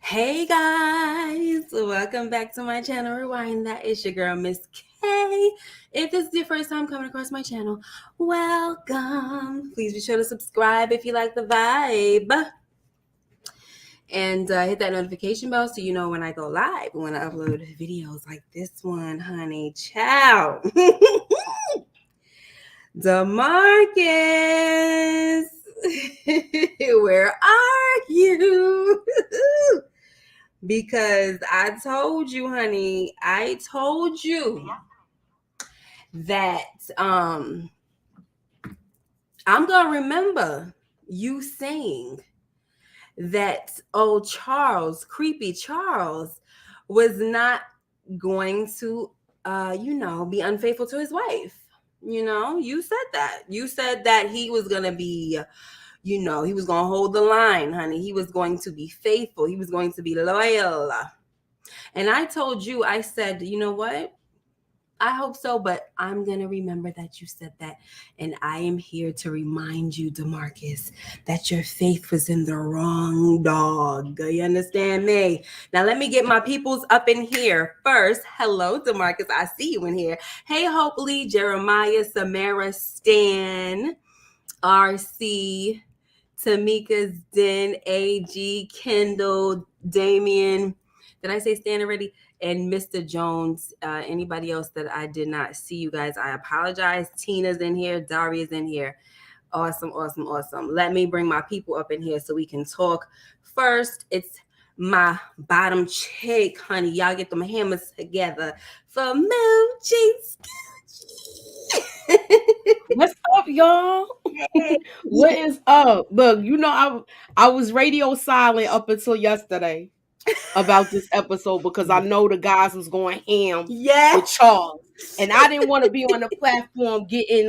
Hey guys, welcome back to my channel Rewind. That is your girl Miss K. If this is your first time coming across my channel, welcome. Please be sure to subscribe if you like the vibe, and hit that notification bell so you know when I go live, when I upload videos like this one, honey. Ciao. DeMarcus, where are you? Because I told you, honey, I told you that I'm gonna remember you saying that old Charles, creepy Charles, was not going to be unfaithful to his wife. You said that. You said that he was gonna be, he was gonna hold the line, honey. He was going to be faithful, he was going to be loyal. And I told you, I said, you know what? I hope so, but I'm going to remember that you said that. And I am here to remind you, DeMarcus, that your faith was in the wrong dog. You understand me? Now, let me get my peoples up in here first. Hello, DeMarcus. I see you in here. Hey, Hope Lee, Jeremiah, Samara, Stan, RC, Tamika's Den, AG, Kendall, Damien. Did I say Stan already? And Mr. Jones. Anybody else that I did not see, you guys, I apologize. Tina's in here. Daria's in here. Awesome, awesome, awesome. Let me bring my people up in here so we can talk. First, it's my bottom chick, honey. Y'all get them hammers together for Moochie. What's up, y'all? What is up? Look, I was radio silent up until yesterday about this episode because I know the guys was going ham with Charles, and I didn't want to be on the platform getting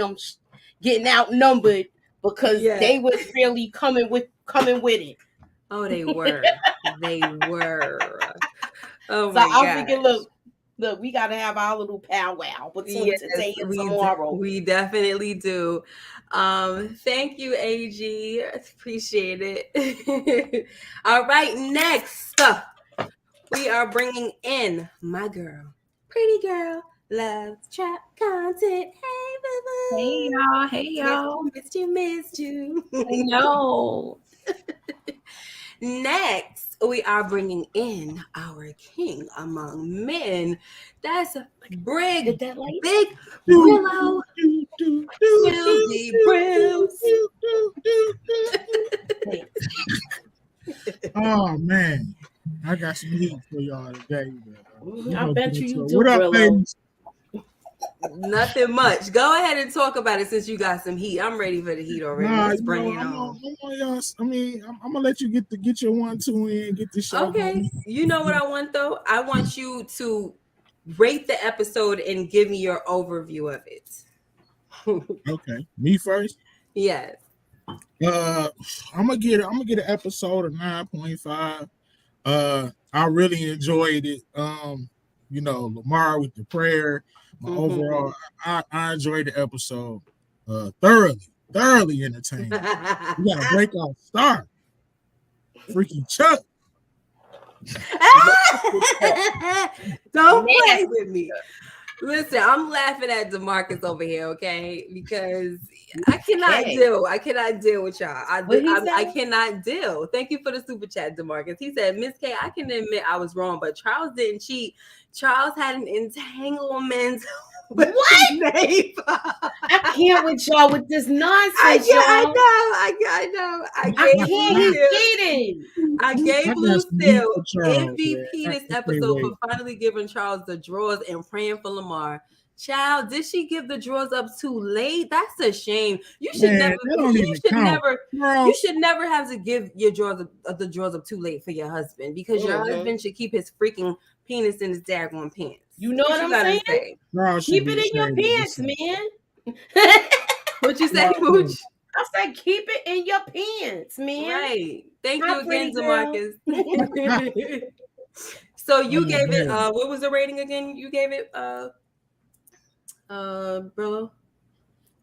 outnumbered because they was really coming with it. Oh, they were. They were. Oh So my God. I'm thinking, look, we gotta have our little powwow between today and tomorrow. We definitely do. Thank you, AG. Appreciate it. All right, next we are bringing in my girl, pretty girl, loves trap content. Hey, boo. Hey y'all. Hey y'all. Missed you. I know. Next, we are bringing in our king among men. That's Big Willow. Willie Brims. Oh man, I got some heat for y'all today. I bet you do. What up, ladies? Nothing much. Go ahead and talk about it since you got some heat. I'm ready for the heat already. Let's bring it on. I'm gonna let you get your 1-2 in, get the show. Okay. Going. You know what I want though? I want you to rate the episode and give me your overview of it. Okay, me first. Yes. I'm gonna get an episode of 9.5. I really enjoyed it. Lamar with the prayer. Overall, I enjoyed the episode. Thoroughly entertaining. We got a breakout star. Freaking Chuck. Don't play with me. Listen, I'm laughing at DeMarcus over here, okay? Because I cannot deal with y'all. I cannot deal. Thank you for the super chat, DeMarcus. He said, Miss K, I can admit I was wrong, but Charles didn't cheat. Charles had an entanglement. What? I can't with y'all with this nonsense. I know. I gave Lucille MVP this episode for finally giving Charles the drawers and praying for Lamar. Child, did she give the drawers up too late? That's a shame. You should never have to give your drawers the drawers up too late for your husband, because your husband should keep his freaking penis in his daggone pants. You know what I'm saying? Keep it in your pants, man. What you say, Mooch? I said keep it in your pants, man. Right. Thank you again, DeMarcus. So you gave it what was the rating again? You gave it Brillo?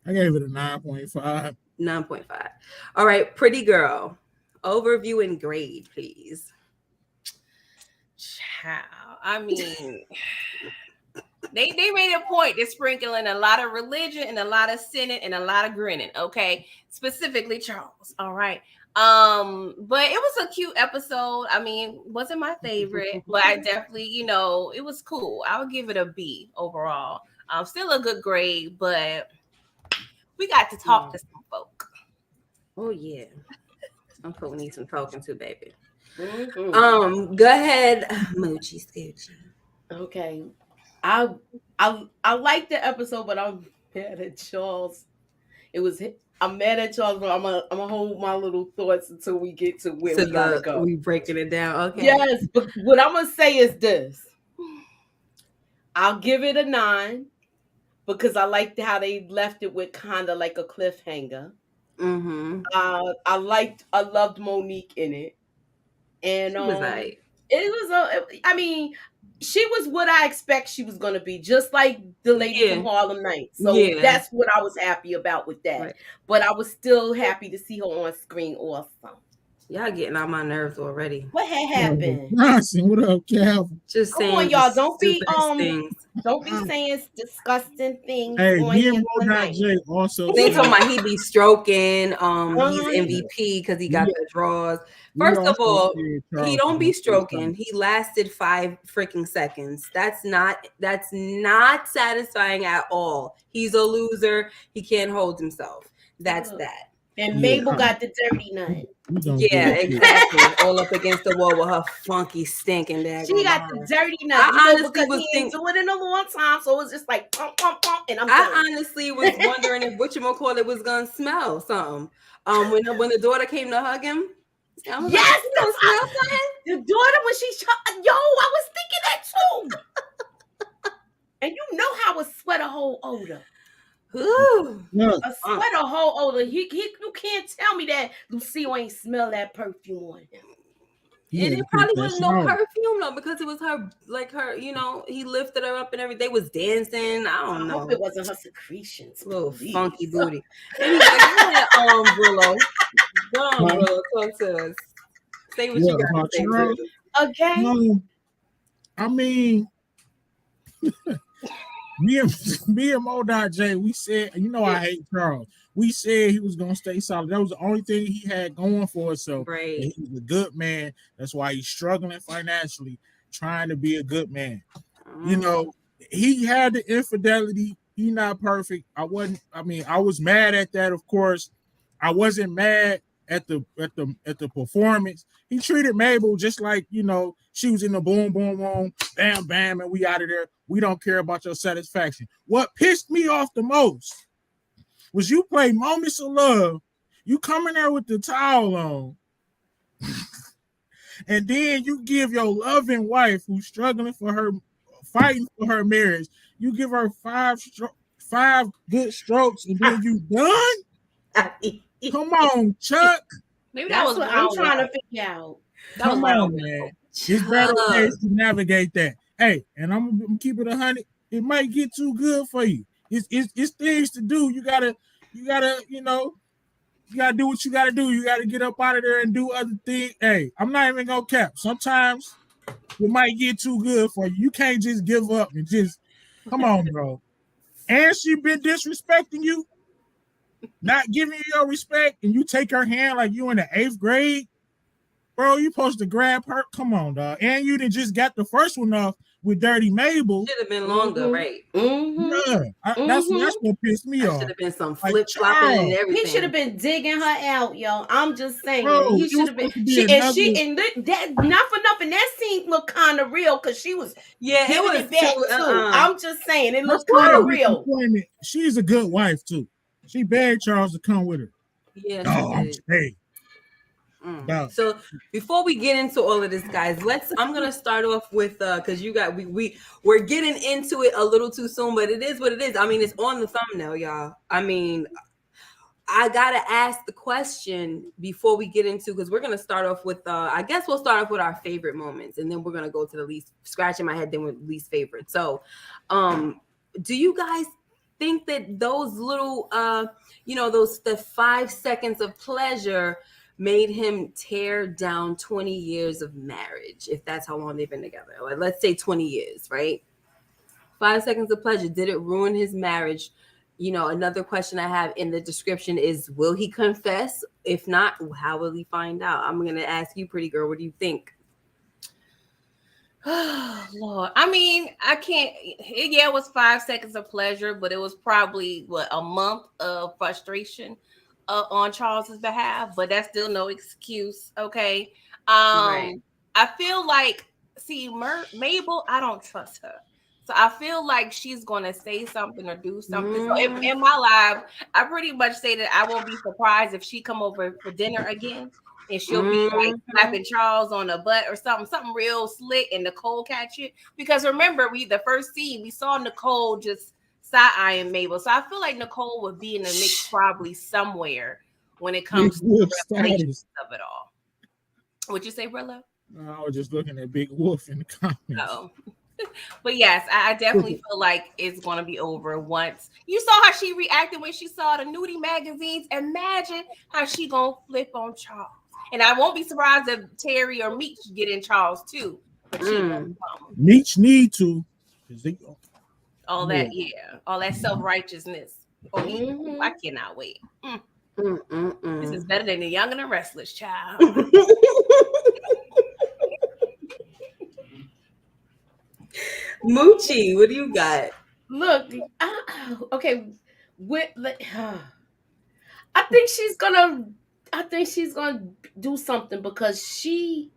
I gave it a 9.5. 9.5. All right, pretty girl. Overview and grade, please. how. I mean, they made a point. They're sprinkling a lot of religion and a lot of sinning and a lot of grinning. Okay, specifically Charles. All right. But it was a cute episode. I mean, wasn't my favorite, but I definitely, it was cool. I would give it a B overall. Still a good grade, but we got to talk to some folk. Oh yeah, some folk need some talking to, baby. Mm-hmm. Go ahead, Moochie Scoochie. Okay. I like the episode, but I'm mad at Charles. I'm mad at Charles, but I'm gonna hold my little thoughts until we get to where we gotta go. We breaking it down. Okay. Yes, but what I'm gonna say is this. I'll give it a 9 because I liked how they left it with kind of like a cliffhanger. Mm-hmm. I loved Monique in it, and She was like, I mean, she was what I expect she was gonna be, just like the lady from Harlem Nights. So that's what I was happy about with that. Right. But I was still happy to see her on screen also. Y'all getting on my nerves already. What had happened? Bronson, what up, Calvin? Just Come saying, on, y'all. Don't be things. saying disgusting things. Hey, BMF also. They talking about he be stroking. He's MVP because he got the draws. First of all, he don't be stroking. He lasted 5 freaking seconds. That's not satisfying at all. He's a loser. He can't hold himself. That's that. And Mabel got the dirty nut. Yeah, exactly. All up against the wall with her funky stinking dad. She got the dirty nut. I honestly was thinking doing it in a long time, so it was just like pump, pump, pump, and I honestly was wondering if whatchamacallit was gonna smell something. When the daughter came to hug him. Yes, the daughter when she I was thinking that too. And you know how a sweater hold odor. Ooh. A sweater hold odor. You can't tell me that Lucille ain't smell that perfume on him. And it probably wasn't no perfume though, because it was her, he lifted her up and everything. They was dancing. I don't know. Hope it wasn't her secretions. Little funky booty. Anyway, Brillo. Go on, Brillo. Talk to us. Say what you got to say, Brillo. Okay. I mean, me and Mo.J, we said, I hate Charles. We said he was going to stay solid. That was the only thing he had going for himself. Right. And he was a good man. That's why he's struggling financially, trying to be a good man. He had the infidelity. He's not perfect. I was mad at that, of course. I wasn't mad at the performance. He treated Mabel just like, she was in the boom, boom, boom, bam, bam, and we out of there. We don't care about your satisfaction. What pissed me off the most was you play Moments of Love. You come in there with the towel on. And then you give your loving wife who's struggling fighting for her marriage, you give her 5 good strokes and then you done? Come on, Chuck. Maybe that was what I'm trying to figure out. Come on, man. There's better ways to navigate that. Hey, and I'm gonna keep it 100. It might get too good for you. It's things to do. You gotta do what you gotta do. You gotta get up out of there and do other things. Hey, I'm not even gonna cap. Sometimes it might get too good for you. You can't just give up and just come on, bro. And she been disrespecting you, not giving you your respect, and you take her hand like you in the 8th grade. Bro, you supposed to grab her. Come on, dog. And you didn't just got the first one off with Dirty Mabel. Should have been longer, right? Mm-hmm. Yeah, that's what pissed me off. Should have been some flip flopping and everything. He should have been digging her out, yo. I'm just saying. Bro, he should have been. Not for nothing. That scene looked kind of real because she was. Yeah, it was back too. I'm just saying it looked kind of real. She's a good wife too. She begged Charles to come with her. Yeah, she did. Hey. So before we get into all of this, guys, I'm gonna start off with because we're getting into it a little too soon, but it is what it is. I mean, it's on the thumbnail, y'all. I mean, I gotta ask the question before we get into, because we're gonna start off with I guess we'll start off with our favorite moments, and then we're gonna go to the least, scratching my head, then with least favorite. So do you guys think that those little the 5 seconds of pleasure made him tear down 20 years of marriage, if that's how long they've been together. Like, let's say 20 years, right? 5 seconds of pleasure. Did it ruin his marriage? You know, another question I have in the description is, will he confess? If not, how will he find out? I'm going to ask you, pretty girl, what do you think? Oh, Lord. I mean, I can't. Yeah, it was 5 seconds of pleasure, but it was probably a month of frustration on Charles's behalf. But that's still no excuse. Okay. Right. I feel like, see, Mabel, I don't trust her. So I feel like she's gonna say something or do something. So in my life, I pretty much say that I won't be surprised if she come over for dinner again. And she'll be like slapping Charles on the butt or something real slick, and Nicole catch it. Because remember, the first scene we saw Nicole just side-eyeing Mabel. So I feel like Nicole would be in the mix probably somewhere when it comes to the revelations of it all. What'd you say, Brillo? I was just looking at Big Wolf in the comments. Oh. But yes, I definitely feel like it's going to be over once. You saw how she reacted when she saw the nudie magazines. Imagine how she going to flip on Charles. And I won't be surprised if Terry or Meech get in Charles too. But Meech need to. All that, all that self-righteousness. Oh, I cannot wait. This is better than the Young and the Restless, child. Moochie, what do you got? Look, okay. I think she's gonna do something because she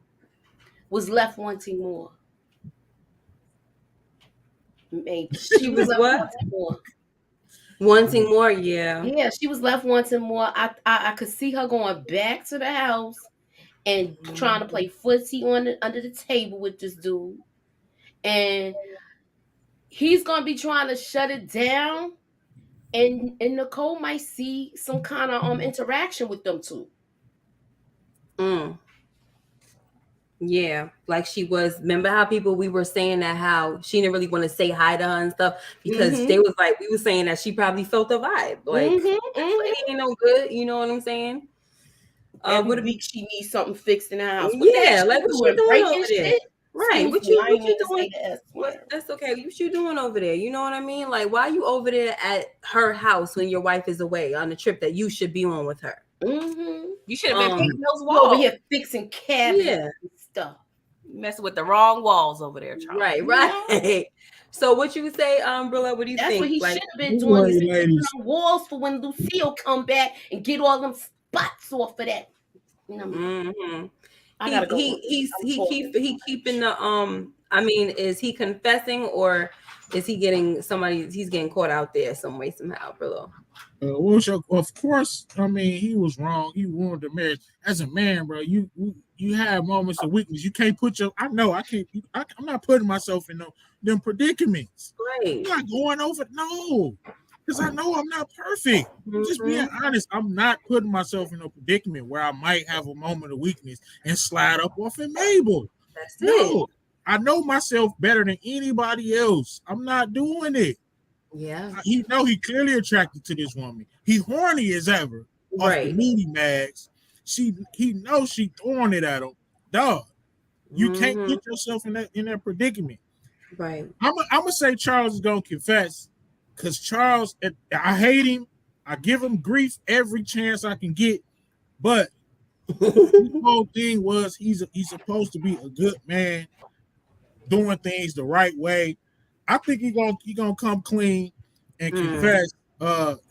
was left wanting more. Maybe she was what? Wanting more, yeah. Yeah, she was left wanting more. I could see her going back to the house and trying to play footsie under the table with this dude. And he's gonna be trying to shut it down. And Nicole might see some kind of interaction with them two. Yeah, like she was. Remember how we were saying that how she didn't really want to say hi to her and stuff because they was like, we were saying that she probably felt a vibe. Like, lady ain't no good. You know what I'm saying? Every week she needs something fixed in the house. Yeah, like what you doing over there? Right. What you doing? That's okay. What you doing over there? You know what I mean? Like, why are you over there at her house when your wife is away on a trip that you should be on with her? You should have been painting those walls. Over here fixing cabinets and stuff. Messing with the wrong walls over there, Charles. Right. So what you would say, Brilla, what do you think? That's what he should have been doing. He's fixing on walls for when Lucille come back and get all them spots off of that. You know, I gotta go. He keeping the I mean, is he confessing or is he getting he's getting caught out there some way somehow, Brillo? Of course, I mean, he was wrong. He ruined the marriage. As a man, bro, you have moments of weakness. You can't put I'm not putting myself in them predicaments. Right. I'm not going over. No. Because I know I'm not perfect. Just being honest, I'm not putting myself in a predicament where I might have a moment of weakness and slide up off of Mabel. That's it. I know myself better than anybody else. I'm not doing it. Yeah. He clearly attracted to this woman. He horny as ever. Right. Off the meaty mags. He knows she throwing it at him. Dog. You can't put yourself in that predicament. Right. I'm gonna say Charles is gonna confess. Because Charles, I hate him. I give him grief every chance I can get. But the whole thing was he's supposed to be a good man, doing things the right way. I think he's gonna come clean and confess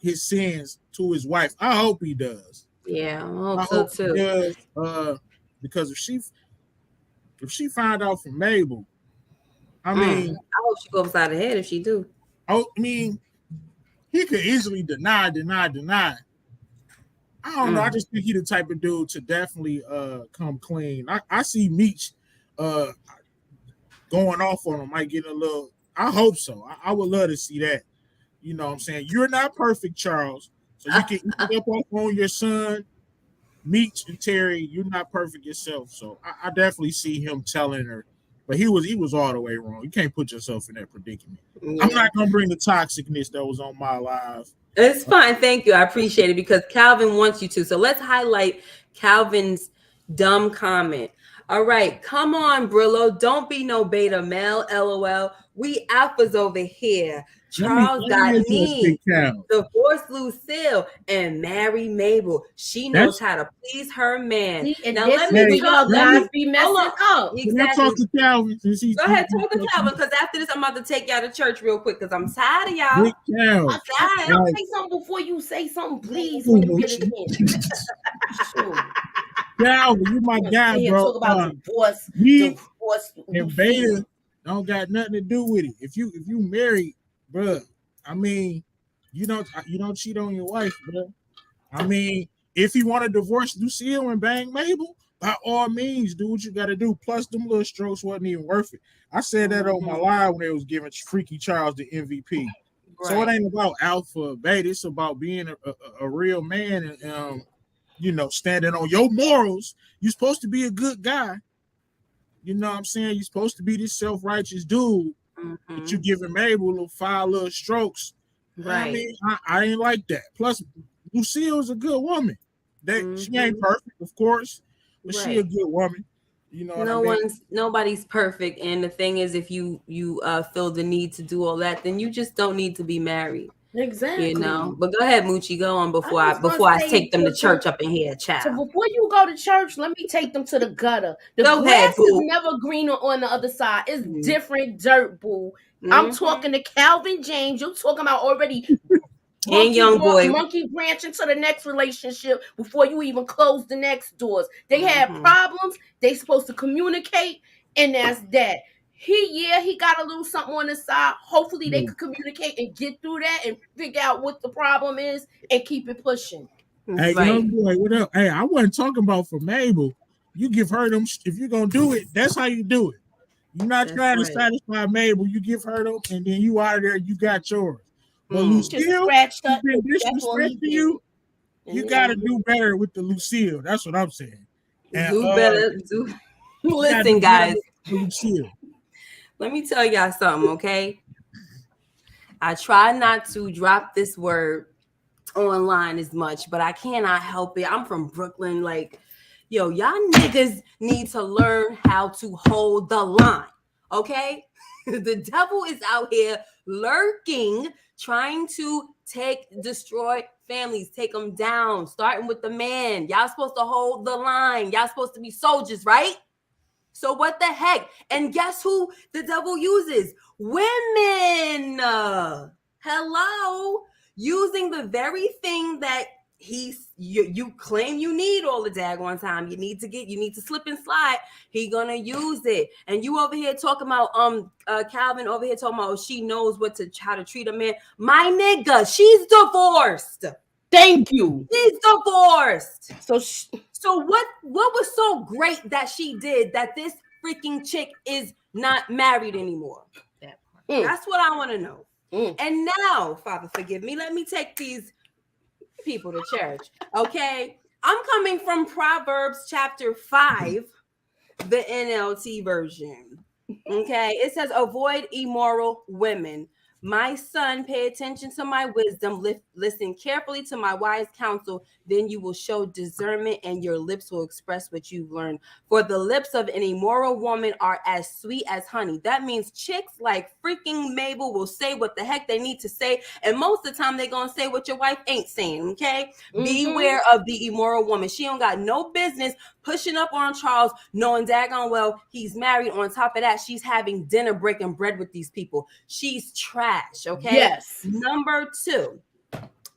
his sins to his wife. I hope he does. Yeah, I hope so too. He does, because if she find out from Mabel, I mean, I hope she goes upside the head if she do. I mean, he could easily deny. I don't know. I just think he's the type of dude to definitely come clean. I see Meech going off on him, might get a little. I hope so. I would love to see that. You know what I'm saying? You're not perfect, Charles. So you can eat up on your son, Meech and Terry. You're not perfect yourself. So I definitely see him telling her. But he was all the way wrong. You can't put yourself in that predicament. Yeah. I'm not gonna bring the toxicness that was on my live It's fine. Thank you. I appreciate it because Calvin wants you to. So let's highlight Calvin's dumb comment. All right. Come on, Brillo. Don't be no beta male. LOL. We alphas over here. Charles let me got address Big me. Cal. Divorce Lucille and marry Mabel. She knows That's how to please her man. See, and Now this let is me where hey, talk. y'all let guys me be Hold messing on. up. can I Exactly. talk to Calvin since Go ahead, talk to Calvin because after this, I'm about to take y'all to church real quick because I'm tired of y'all. Big Cal. I'm tired. Can I Like, say something before you say something, please? ooh, When you get a chance. Shoot. Calvin, you my Sit guy, here and bro. talk about divorce, Me divorce, and Lucille. Beta don't got nothing to do with it. If you married, bro, I mean, you don't cheat on your wife, bro. I mean, if you want to divorce Lucille and bang Mabel, by all means, do what you got to do. Plus, them little strokes wasn't even worth it. I said that on my live when they was giving Freaky Charles the MVP. So it ain't about alpha or beta. It's about being a real man and standing on your morals. You're supposed to be a good guy. You know what I'm saying? You're supposed to be this self-righteous dude, but you giving Mabel 5 little strokes. Right. I mean, I ain't like that. Plus, Lucille's a good woman. She ain't perfect, of course, but she a good woman. You know what I mean? Nobody's perfect, and the thing is, if you feel the need to do all that, then you just don't need to be married. Exactly. You know. But go ahead, Moochie, go on before was gonna I say, take them to so- church up in here, So child. before you go to church, let me take them to the gutter. The Go grass ahead, is boo. never greener on the other side. It's different dirt, boo. I'm talking to Calvin James. You're talking about already and young boy. monkey branch into the next relationship before you even close the next doors. They had problems. They supposed to communicate, and that's that. He got a little something on the side. Hopefully they could communicate and get through that and figure out what the problem is and keep it pushing. Hey, Right. young boy, what up? Hey, I wasn't talking about for Mabel. You give her them. If you're gonna do it, that's how you do it. You're not trying to satisfy Mabel. You give her them, and then you out of there. You got yours. But Lucille, scratched who's up. been That's all he disrespecting did. you, you gotta do better with the Lucille. That's what I'm saying. And, Do better. Do. Listen, do better guys. with Lucille. Let me tell y'all something, okay? I try not to drop this word online as much, but I cannot help it. I'm from Brooklyn. Like, yo, y'all niggas need to learn how to hold the line, okay? The devil is out here lurking, trying to destroy families, take them down, starting with the man. Y'all supposed to hold the line. Y'all supposed to be soldiers, right? So what the heck? And guess who the devil uses? Women. Hello. Using the very thing that you claim you need all the daggone time. You need to slip and slide. He gonna use it. And you over here talking about Calvin over here talking about she knows how to treat a man. My nigga, she's divorced. Thank you. She's divorced. So what was so great that she did that this freaking chick is not married anymore? That's what I want to know. And now, Father, forgive me. Let me take these people to church. Okay. I'm coming from Proverbs chapter 5, the NLT version. Okay. It says, avoid immoral women. My son, pay attention to my wisdom. Listen carefully to my wise counsel. Then you will show discernment and your lips will express what you've learned. For the lips of an immoral woman are as sweet as honey. That means chicks like freaking Mabel will say what the heck they need to say. And most of the time they're going to say what your wife ain't saying. Okay. Beware of the immoral woman. She don't got no business pushing up on Charles, knowing daggone well he's married. On top of that, she's having dinner, breaking bread with these people. She's trash, okay? Yes. Number 2,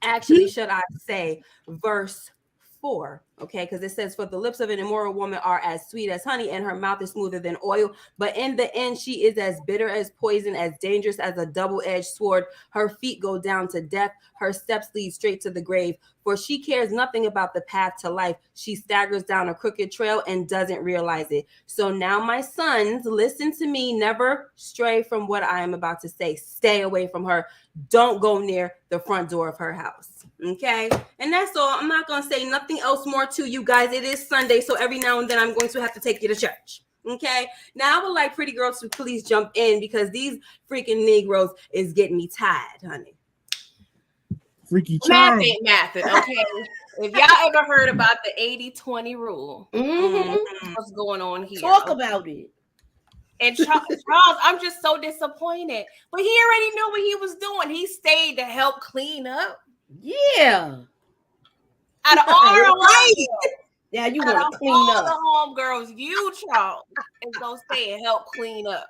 actually, should I say verse 4, okay? Because it says, for the lips of an immoral woman are as sweet as honey, and her mouth is smoother than oil. But in the end, she is as bitter as poison, as dangerous as a double-edged sword. Her feet go down to death. Her steps lead straight to the grave. For she cares nothing about the path to life. She staggers down a crooked trail and doesn't realize it. So now, my sons, listen to me. Never stray from what I am about to say. Stay away from her. Don't go near the front door of her house. Okay? And that's all. I'm not going to say nothing else more to you guys. It is Sunday, so every now and then I'm going to have to take you to church. Okay? Now, I would like pretty girls to please jump in because these freaking Negroes is getting me tired, honey. Freaky Math Charles. ain't mathing, okay? If y'all ever heard about the 80-20 rule, what's going on here? Talk about it. And Charles, I'm just so disappointed. But he already knew what he was doing. He stayed to help clean up. Yeah. Out of all the Right. Now you out want of to clean all up. the homegirls, you, Charles, is going to stay and help clean up.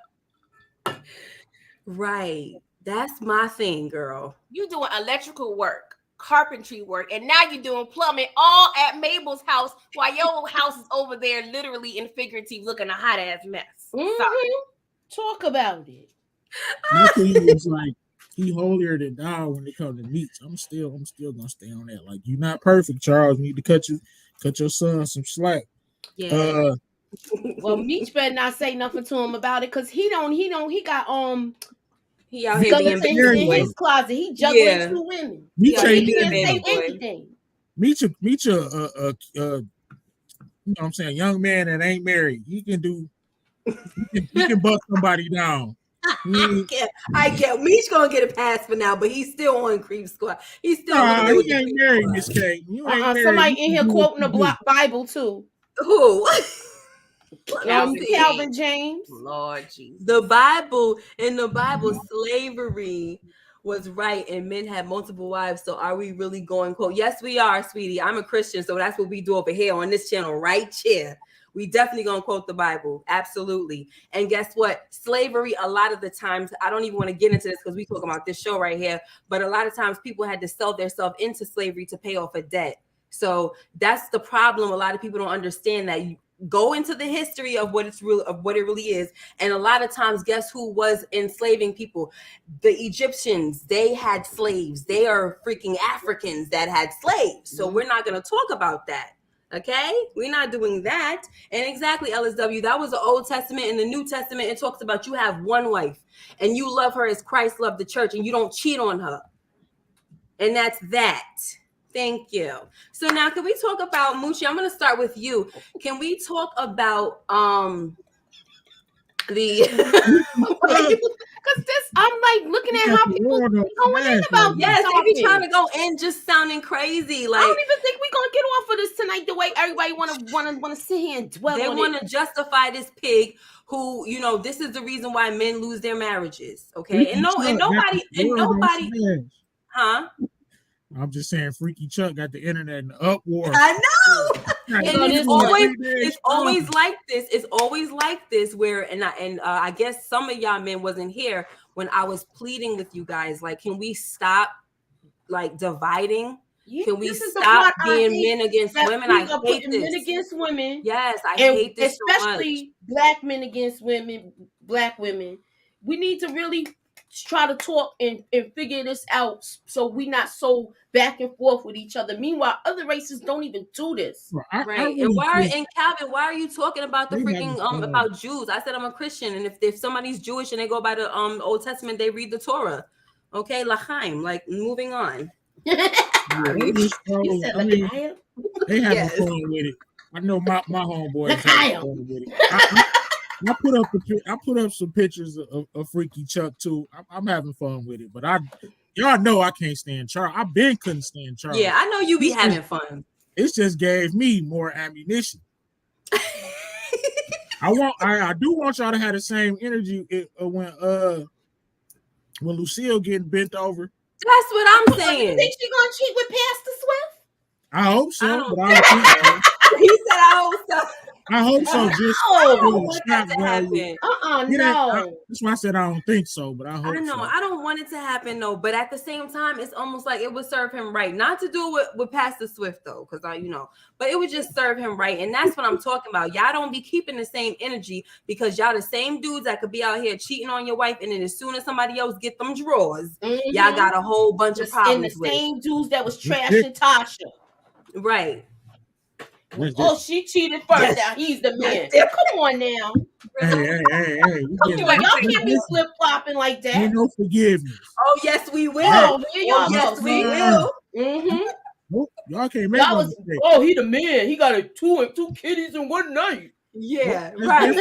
Right. That's my thing, girl. You doing electrical work, carpentry work, and now you're doing plumbing all at Mabel's house while your house is over there literally and figurative looking a hot ass mess. Talk about it. My thing is like he holier than thou when it comes to meats. I'm still gonna stay on that. Like you're not perfect, Charles. You need to cut your son some slack. Yeah. Well, Meech better not say nothing to him about it because he got he out here being skeletons baby in boy. his closet. He juggling Yeah. 2 women. Meech Yeah, ain't he Can't being say baby boy. anything. Meech you know what I'm saying, young man that ain't married. He can bust somebody down. I get Meech gonna get a pass for now, but he's still on Creep Squad. He's still Nah, on he ain't married, Miss K. You ain't married. Somebody You in can here do quoting what the you do. Bible too. Who? Calvin James. Lord Jesus. In the Bible, slavery was right and men had multiple wives. So are we really going quote? Yes, we are, sweetie. I'm a Christian, so that's what we do over here on this channel right here. We definitely gonna quote the Bible. Absolutely. And guess what? Slavery, a lot of the times, I don't even want to get into this because we talk about this show right here, but a lot of times people had to sell themselves into slavery to pay off a debt. So that's the problem. A lot of people don't understand that. You go into the history of what it really is. And a lot of times, guess who was enslaving people? The Egyptians. They had slaves. They are freaking Africans that had slaves. So we're not going to talk about that. Okay, we're not doing that. And exactly, LSW, that was the Old Testament. In the New Testament, it talks about you have one wife and you love her as Christ loved the church and you don't cheat on her. And that's that. Thank you. So now can we talk about Moochie? I'm going to start with you. Can we talk about Because I'm like looking at how people going in about yes, this. they be trying to go in just sounding crazy. Like I don't even think we're gonna get off of this tonight the way everybody wanna sit here and dwell they on want to justify this pig who, this is the reason why men lose their marriages. Okay. And nobody, huh? I'm just saying, Freaky Chuck got the internet in the uproar. I know. Right. And it's always like this. It's always like this where, I guess some of y'all men wasn't here when I was pleading with you guys. Like, can we stop like dividing? Can we stop being men against women? I hate this. Men against women. Yes, I hate this especially so much. Black men against women, Black women. We need to really try to talk and figure this out so we not so back and forth with each other. Meanwhile, other races don't even do this. Right. And Calvin, why are you talking about the freaking about Jews? I said I'm a Christian, and if somebody's Jewish and they go by the Old Testament, they read the Torah. Okay, L'chaim. Like moving on. They having fun with it. I know my homeboy is having fun with it. I put up some pictures of Freaky Chuck too. I'm having fun with it, but y'all know I can't stand Charles. Couldn't stand Charles. Yeah, I know you be having fun. It just gave me more ammunition. I do want y'all to have the same energy when Lucille getting bent over. That's what I'm saying. You think she gonna cheat with Pastor Swift? I hope so, but I don't think so. He said I hope so. I hope so. I don't want that to happen. No. That's why I said I don't think so, but I hope so. I don't want it to happen though. But at the same time, it's almost like it would serve him right. Not to do it with Pastor Swift though, because but it would just serve him right. And that's what I'm talking about. Y'all don't be keeping the same energy because y'all the same dudes that could be out here cheating on your wife, and then as soon as somebody else get them drawers, y'all got a whole bunch of problems. And the same dudes that was trashing Tasha. Right. Oh, she cheated first. Now he's the man. Come on now. Hey. Y'all can't be flip flopping like that. Ain't no forgiveness. Oh yes, we will. Yes, we will. Y'all can't make no mistake. Oh, he the man. He got two kitties in one night. Yeah, right.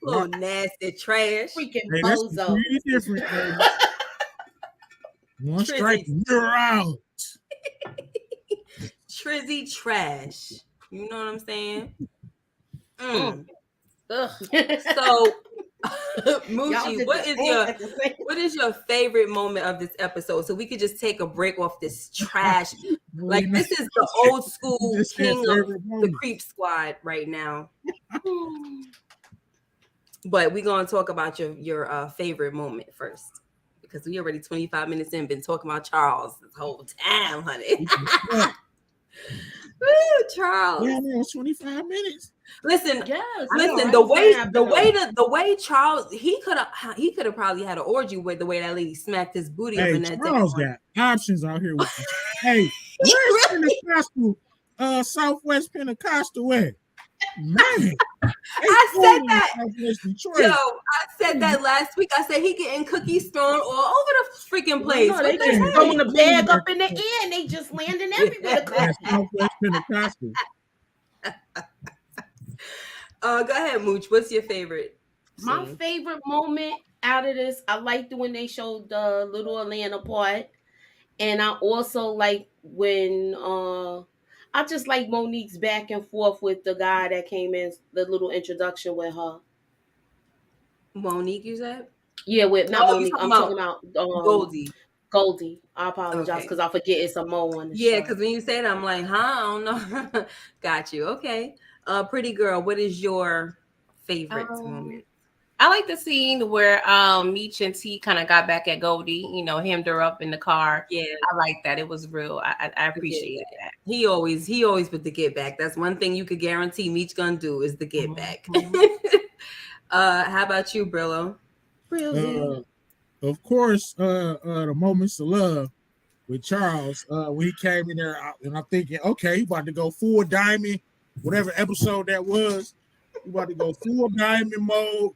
Little nasty trash. Freaking that's bozo. pretty different. One strike, Trizzy. you're out. Trizzy trash. You know what I'm saying? Mm. Ugh. So, Y'all Moochie, did what the is same your at the same- what is your favorite moment of this episode? So we could just take a break off this trash. Like this is the old school Just said king of favorite the moment. creep squad right now. But we're gonna talk about your favorite moment first. Because we already 25 minutes in, been talking about Charles this whole time, honey. Woo, Charles. Yeah, man, it was 25 minutes. Listen, Yes, listen. The way Charles he could have probably had an orgy with the way that lady smacked his booty up Hey, in that Charles damn. got options out here with you. Hey, where's Pentecostal, Southwest Pentecostal at? Man, I said that. Southwest Detroit. Yo, I said that last week. I said he getting cookies thrown all over the freaking place. No, they What the just heck? throwing the bag up in the air and they just landing everywhere. That's Southwest Pentecostal. Go ahead, Mooch. What's your favorite? My scene? favorite moment out of this, I liked when they showed the Little Atlanta part, and I also like when I just like Monique's back and forth with the guy that came in, the little introduction with her. Monique, you said? Yeah, with not Oh, you Monique. talking I'm about talking about Goldie? Goldie. I apologize Okay. because I forget it's a Mo on the Yeah, show. because when you say that, I'm like, huh? I don't know. Got you. Okay. Pretty girl, what is your favorite moment? I like the scene where Meech and T kind of got back at Goldie, you know, hemmed her up in the car. Yeah, I like that. It was real. I appreciated that. he always put the get back. That's one thing you could guarantee Meech gonna do is the get back. How about you, Brillo? Of course, the moments of love with Charles when he came in there, and I'm thinking, okay, he about to go full diamond, whatever episode that was. He about to go full diamond mode.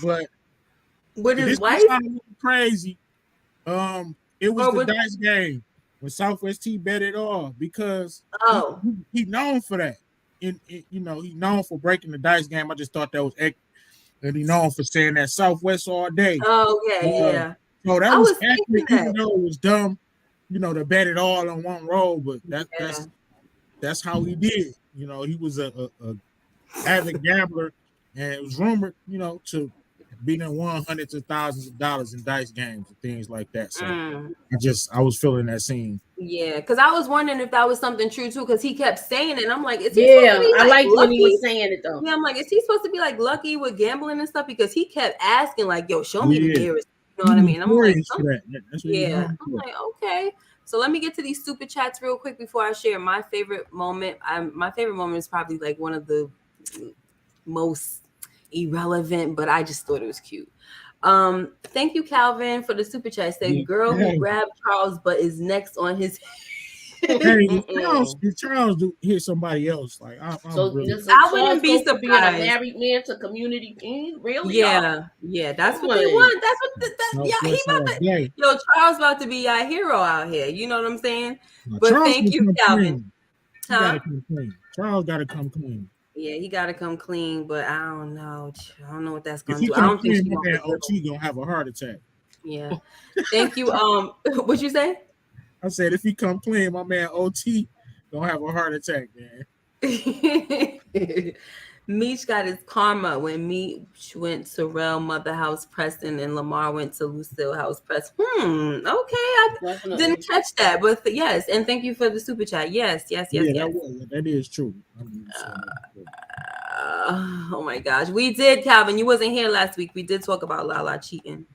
But With his this wife? was kind of crazy. It was the with dice game when Southwest T bet it all because he known for that. And you know, he known for breaking the dice game. I just thought that was excellent. And he known for saying that Southwest all day. Oh yeah. So that I was was thinking accurate, even that. though it was dumb, you know, to bet it all on one roll. But that's how he did. You know, he was a avid gambler, and it was rumored, you know, to be in won hundreds of thousands of dollars in dice games and things like that. So I was feeling that scene. Yeah, because I was wondering if that was something true too, because he kept saying it. I'm like, is he Yeah, supposed to be I liked when he lucky? was saying it though. Yeah, I'm like, is he supposed to be like lucky with gambling and stuff? Because he kept asking, like, yo, show me the Yeah. nearest. You know what I mean? I'm like, Notorious for that. That's what he's yeah. known I'm for. like, okay. So let me get to these super chats real quick before I share my favorite moment. My favorite moment is probably like one of the most irrelevant, but I just thought it was cute. Thank you, Calvin, for the super chat. Say, girl who grabbed Charles but is next on his Hey, if Charles do hit somebody else, like I'm really, I wouldn't be surprised. Being a surprised. married man to community king, really? Yeah, that's what they want. That's what he about to. Yo, Charles about to be our hero out here. You know what I'm saying? But Charles thank you, Calvin. He gotta come clean. Charles gotta come clean. Yeah, he gotta come clean, but I don't know. I don't know what that's gonna If he do. I don't think clean, she's my man gonna OT gonna have a heart attack. Yeah. Thank you. What'd you say? I said if he come clean, my man OT gonna have a heart attack, man. Meech got his karma when Meech went to Real Mother House Preston and Lamar went to Lucille House Press. Okay, I didn't catch that, but yes, and thank you for the super chat. Yes. That is true. Oh my gosh, we did, Calvin. You wasn't here last week. We did talk about Lala cheating.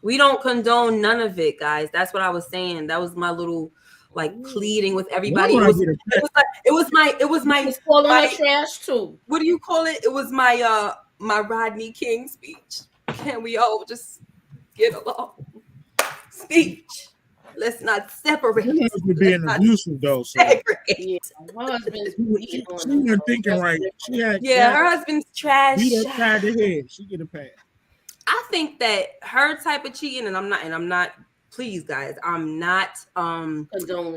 We don't condone none of it, guys. That's what I was saying. That was my little like pleading with everybody. It was my calling her trash too. What do you call it? It was my my Rodney King speech. Can we all just get along? Speech. Let's not separate. Her husband being abusive though. So. Yeah, her husband's she wasn't thinking right. Her husband's trash. Beat her side of the head. She get a pass. I think that her type of cheating, and I'm not. Please, guys, I'm not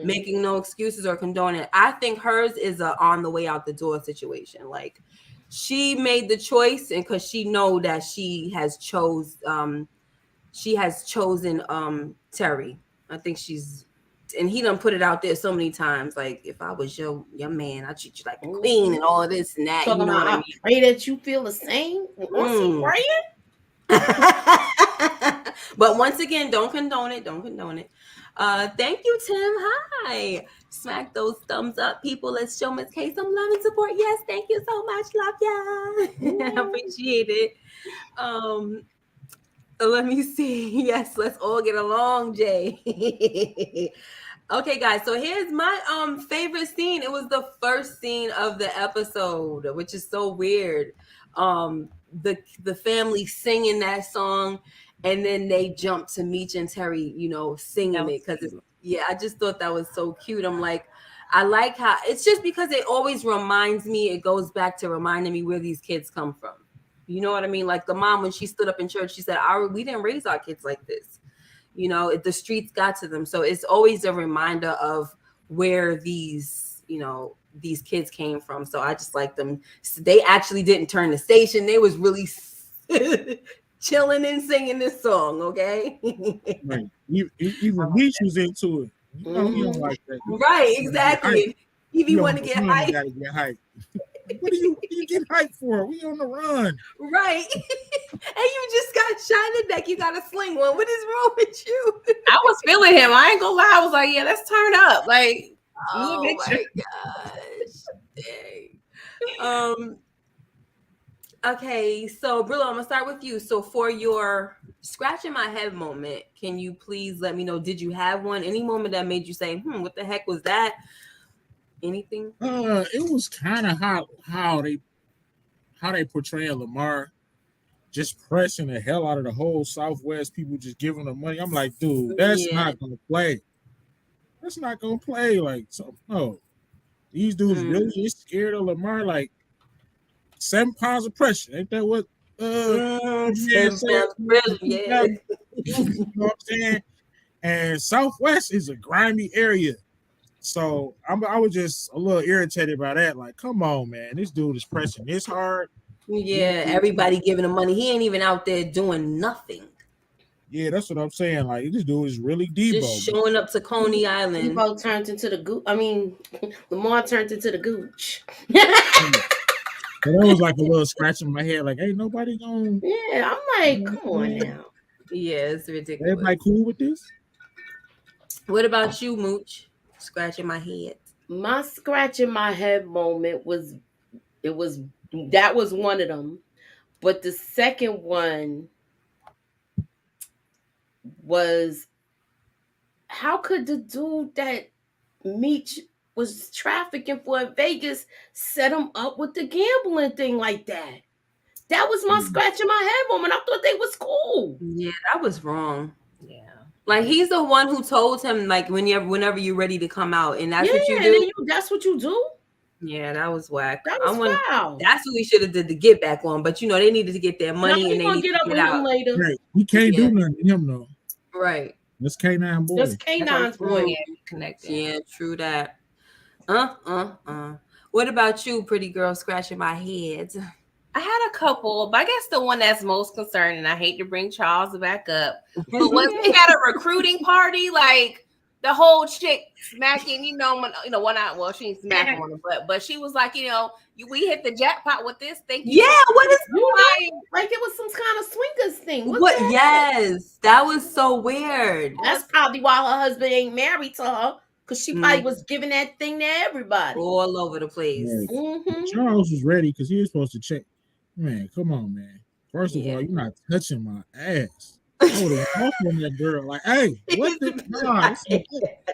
making no excuses or condoning it. I think hers is a on the way out the door situation. Like she made the choice, and because she know that she has chosen Terry. I think she's, and he done put it out there so many times. Like, if I was your man, I'd treat you like a queen and all of this and that. Talking You know about, what I I mean? pray that you feel the same. Was he praying? But once again, don't condone it. Don't condone it. Thank you, Tim. Hi. Smack those thumbs up, people. Let's show Miss K some love and support. Yes, thank you so much. Love ya. Appreciate it. Let me see. Yes, let's all get along, Jay. Okay, guys. So here's my favorite scene. It was the first scene of the episode, which is so weird. The family singing that song, and then they jump to Meech and Terry, singing it because I just thought that was so cute. I'm like, I like how it's just because it always reminds me. It goes back to reminding me where these kids come from. You know what I mean? Like the mom, when she stood up in church, she said, we didn't raise our kids like this. The streets got to them. So it's always a reminder of where these kids came from. So I just like them. They actually didn't turn the station. They was really chilling and singing this song. Okay. Right. Even Meech was into it. He don't like that. Right. Exactly. He want to get hyped. Gotta get hyped. What are you getting hyped for? We on the run. Right. And you just got shot in the neck. You got a sling one. What is wrong with you? I was feeling him. I ain't gonna lie. I was like, yeah, let's turn up. Like, oh my gosh. Dang. Okay, so Brillo, I'm gonna start with you. So for your scratching my head moment, can you please let me know, did you have one? Any moment that made you say, what the heck was that? Anything? It was kind of how they portray Lamar, just pressing the hell out of the whole Southwest. People just giving them money. I'm like, dude, that's not gonna play. That's not gonna play. Like, so no, these dudes really is scared of Lamar. Like 7 pounds of pressure. Ain't that what? 7 pounds of pressure. Yeah. You know what I'm saying? And Southwest is a grimy area. So I was just a little irritated by that. Like, come on, man. This dude is pressing this hard. Yeah, everybody giving him money. He ain't even out there doing nothing. Yeah, that's what I'm saying. Like, this dude is really Debo. Just showing up to Coney Island. Debo turned into the gooch. I mean, Lamar turned into the gooch. So that was like a little scratch in my head. Like, ain't nobody going. Yeah, I'm like, come on now. Yeah, it's ridiculous. Everybody cool with this? What about you, Mooch? Scratching my head. My scratching my head moment that was one of them. But the second one was, how could the dude that Meech was trafficking for in Vegas set him up with the gambling thing like that? That was my scratching my head moment. I thought they was cool. Yeah, that was wrong. Yeah. Like, he's the one who told him, like, whenever you're ready to come out, and that's what you do. That's what you do. Yeah, that was whack. That was foul. That's what we should have did the get back on. But they needed to get their money and they need to get out later. Right. We can't do nothing to him though. Right. That's K9 boy. That's K9's boy. Connected. Yeah, true that. What about you, pretty girl, scratching my head? I had a couple, but I guess the one that's most concerning, and I hate to bring Charles back up, but once they had a recruiting party, like the whole chick smacking, she ain't smacking on her, but she was like, we hit the jackpot with this. Thank you. Yeah, what is like it was some kind of swingers thing. What? Yes, that was so weird. That's probably why her husband ain't married to her, because she probably was giving that thing to everybody. All over the place. Right. Charles was ready because he was supposed to check. Man, come on, man. First of all, you're not touching my ass. I would have walked on that girl like, hey, what the? Nah,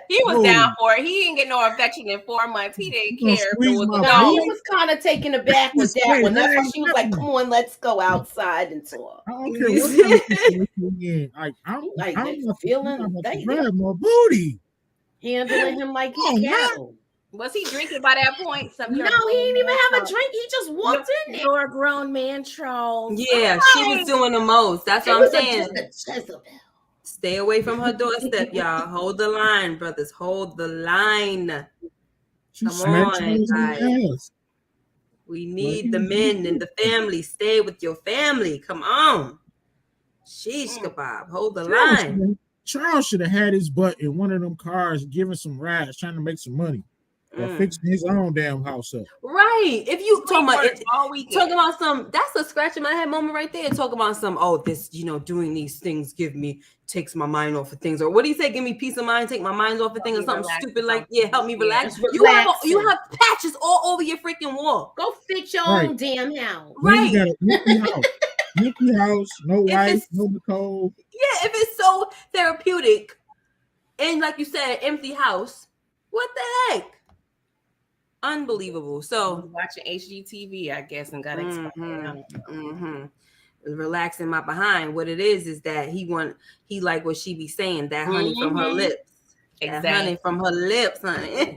he was down for it. He didn't get no affection in 4 months. He didn't care. He was kind of taken aback with that one. That's why she was like, come on, let's go outside and talk. I don't care what kind of I'm feeling like grab my booty. Handling him like he's cattle. Was he drinking by that point? No, he didn't even have a drink. He just walked in there. You're a grown man, Charles. Yeah, she was doing the most. That's what I'm saying. Stay away from her doorstep, y'all. Hold the line, brothers. Hold the line. Come on, guys. We need the men and the family. Stay with your family. Come on. Sheesh kebab. Hold the line. Charles should have had his butt in one of them cars, giving some rides, trying to make some money, or fixing his own damn house up. Right. If you talking about some, that's a scratch in my head moment right there. Talking about some, this, doing these things takes my mind off of things. Or what do you say? Give me peace of mind, take my mind off of things, or something stupid like, help me relax. You have patches all over your freaking wall. Go fix your own damn house. Right. You got an empty house. Empty house, no wife, no Nicole. Yeah, if it's so therapeutic and like you said, empty house, what the heck? Unbelievable. So watching HGTV, I guess, and got excited. Relaxing my behind. What it is that he like what she be saying, that honey from her lips. Exactly. That honey from her lips, honey.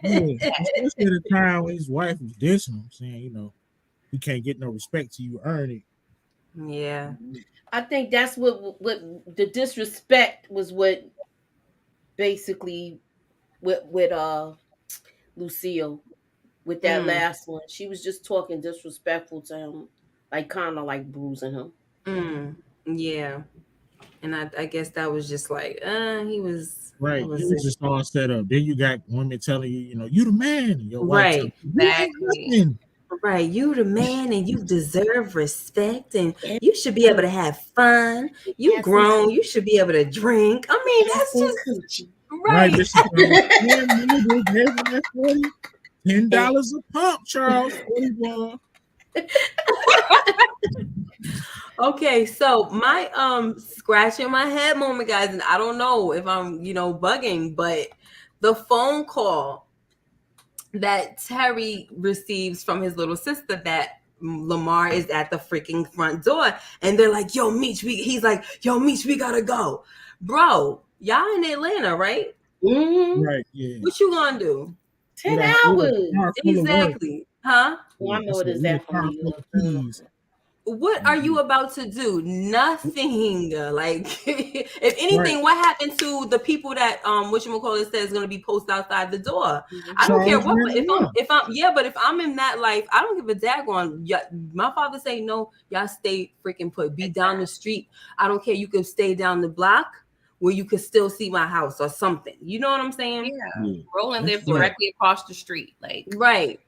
Especially the time when his wife was dissing him, saying, you can't get no respect till you earn it. Yeah. I think that's what the disrespect was, what basically with Lucille, with that last one. She was just talking disrespectful to him, like kind of like bruising him. Yeah. And I guess that was just like, he was right. He was just all set up. Then you got women telling you, you the man, and your wife right. Exactly. Right, you the man and you deserve respect and you should be able to have fun. You grown, you should be able to drink. I mean, that's just right. $10 a pump, Charles. Okay, so my scratching my head moment, guys, and I don't know if I'm bugging, but the phone call that Terry receives from his little sister that Lamar is at the freaking front door, and they're like, "Yo, Meech," he's like, "Yo, Meech, we gotta go, bro. Y'all in Atlanta, right? Right. Yeah. What you gonna do? 10 hours. Exactly, huh? Well, I know it is that for me. What are you about to do? Nothing. Like, if anything, what happened to the people that whatchamacallit says is going to be posted outside the door? I don't care what. But if I'm in that life, I don't give a daggone. My father say no. Y'all stay freaking put. Be down the street. I don't care. You can stay down the block where you could still see my house or something. You know what I'm saying? Yeah. Roland lives directly across the street. Like, right.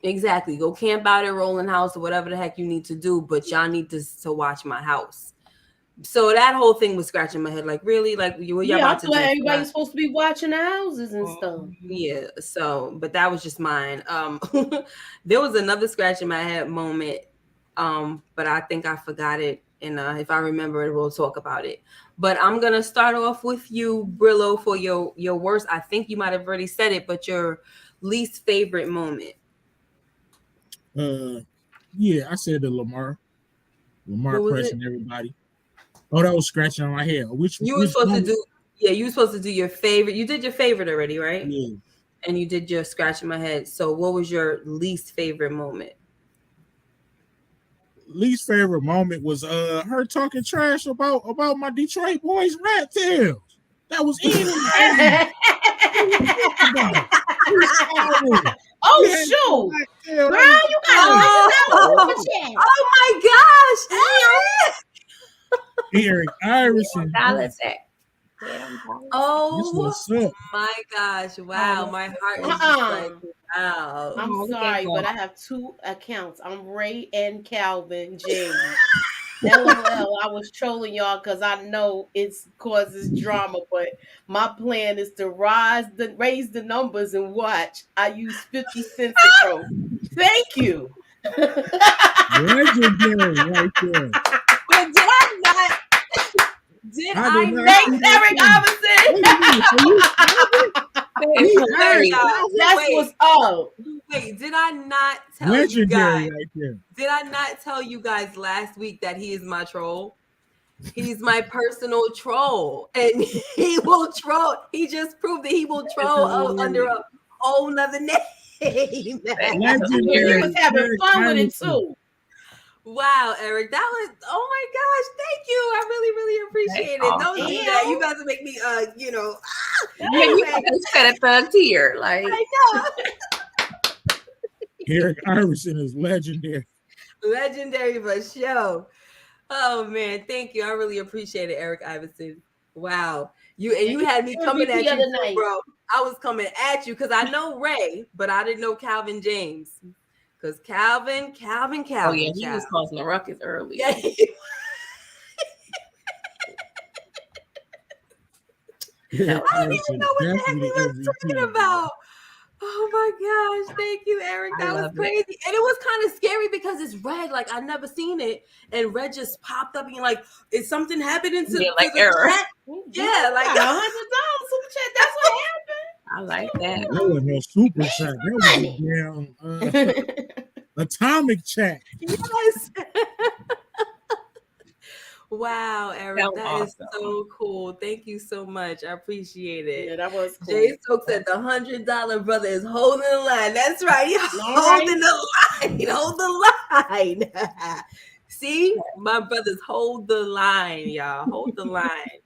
Exactly. Go camp out at Rolling House or whatever the heck you need to do, but y'all need to watch my house. So that whole thing was scratching my head. Like, really? Like, y'all about to do? Everybody's supposed to be watching the houses and stuff. Yeah. So, but that was just mine. There was another scratch in my head moment, but I think I forgot it. And if I remember it, we'll talk about it. But I'm gonna start off with you, Brillo, for your worst. I think you might have already said it, but your least favorite moment. Yeah, I said the Lamar pressing everybody. Oh, that was scratching on my head. You were supposed to do? Yeah, you were supposed to do your favorite. You did your favorite already, right? Yeah. And you did your scratching my head. So, what was your least favorite moment? Least favorite moment was her talking trash about my Detroit boys' rat tails. That was Oh shoot! Girl, you got oh my gosh! Eric Iverson. Oh my gosh! Wow, my heart is just like, wow. I'm sorry, but I have two accounts. I'm Ray and Calvin James. LOL, I was trolling y'all because I know it causes drama, but my plan is to raise the numbers and watch. I use 50 cents a troll. Thank you. Legendary right there. But did I not? Thanks, Eric Iverson. That's what's up. Wait, did I not tell legendary you guys? Right there. Did I not tell you guys last week that he is my troll? He's my personal troll, and he will troll. He just proved that he will troll under a whole nother name. He was having fun with it too. Wow, Eric, that was, oh my gosh, thank you. I really, really appreciate it. Don't do that. You guys will make me, you set a thug tier. Like, I know. Eric Iverson is legendary. Legendary for sure. Oh man, thank you. I really appreciate it, Eric Iverson. Wow. You had me coming at you too, bro. I was coming at you because I know Ray, but I didn't know Calvin James. Because Calvin. Oh yeah, he was causing a ruckus early. Yeah. Yeah, I don't even know what the heck he was talking about. Oh my gosh, thank you, Eric. That was crazy. And it was kind of scary because it's Red. Like I never seen it. And Red just popped up and you're like, is something happening to, yeah, like the error? chat? Yeah, like $100 super chat. That's what happened. I like that. That was no super chat. That was a damn atomic chat. Yes. Wow, Eric, that awesome. is so cool. Thank you so much. I appreciate it. Yeah, that was cool. Jay Stokes said the $100 brother is holding the line. That's right. He's holding the line. Hold the line. See, my brothers hold the line, y'all. Hold the line.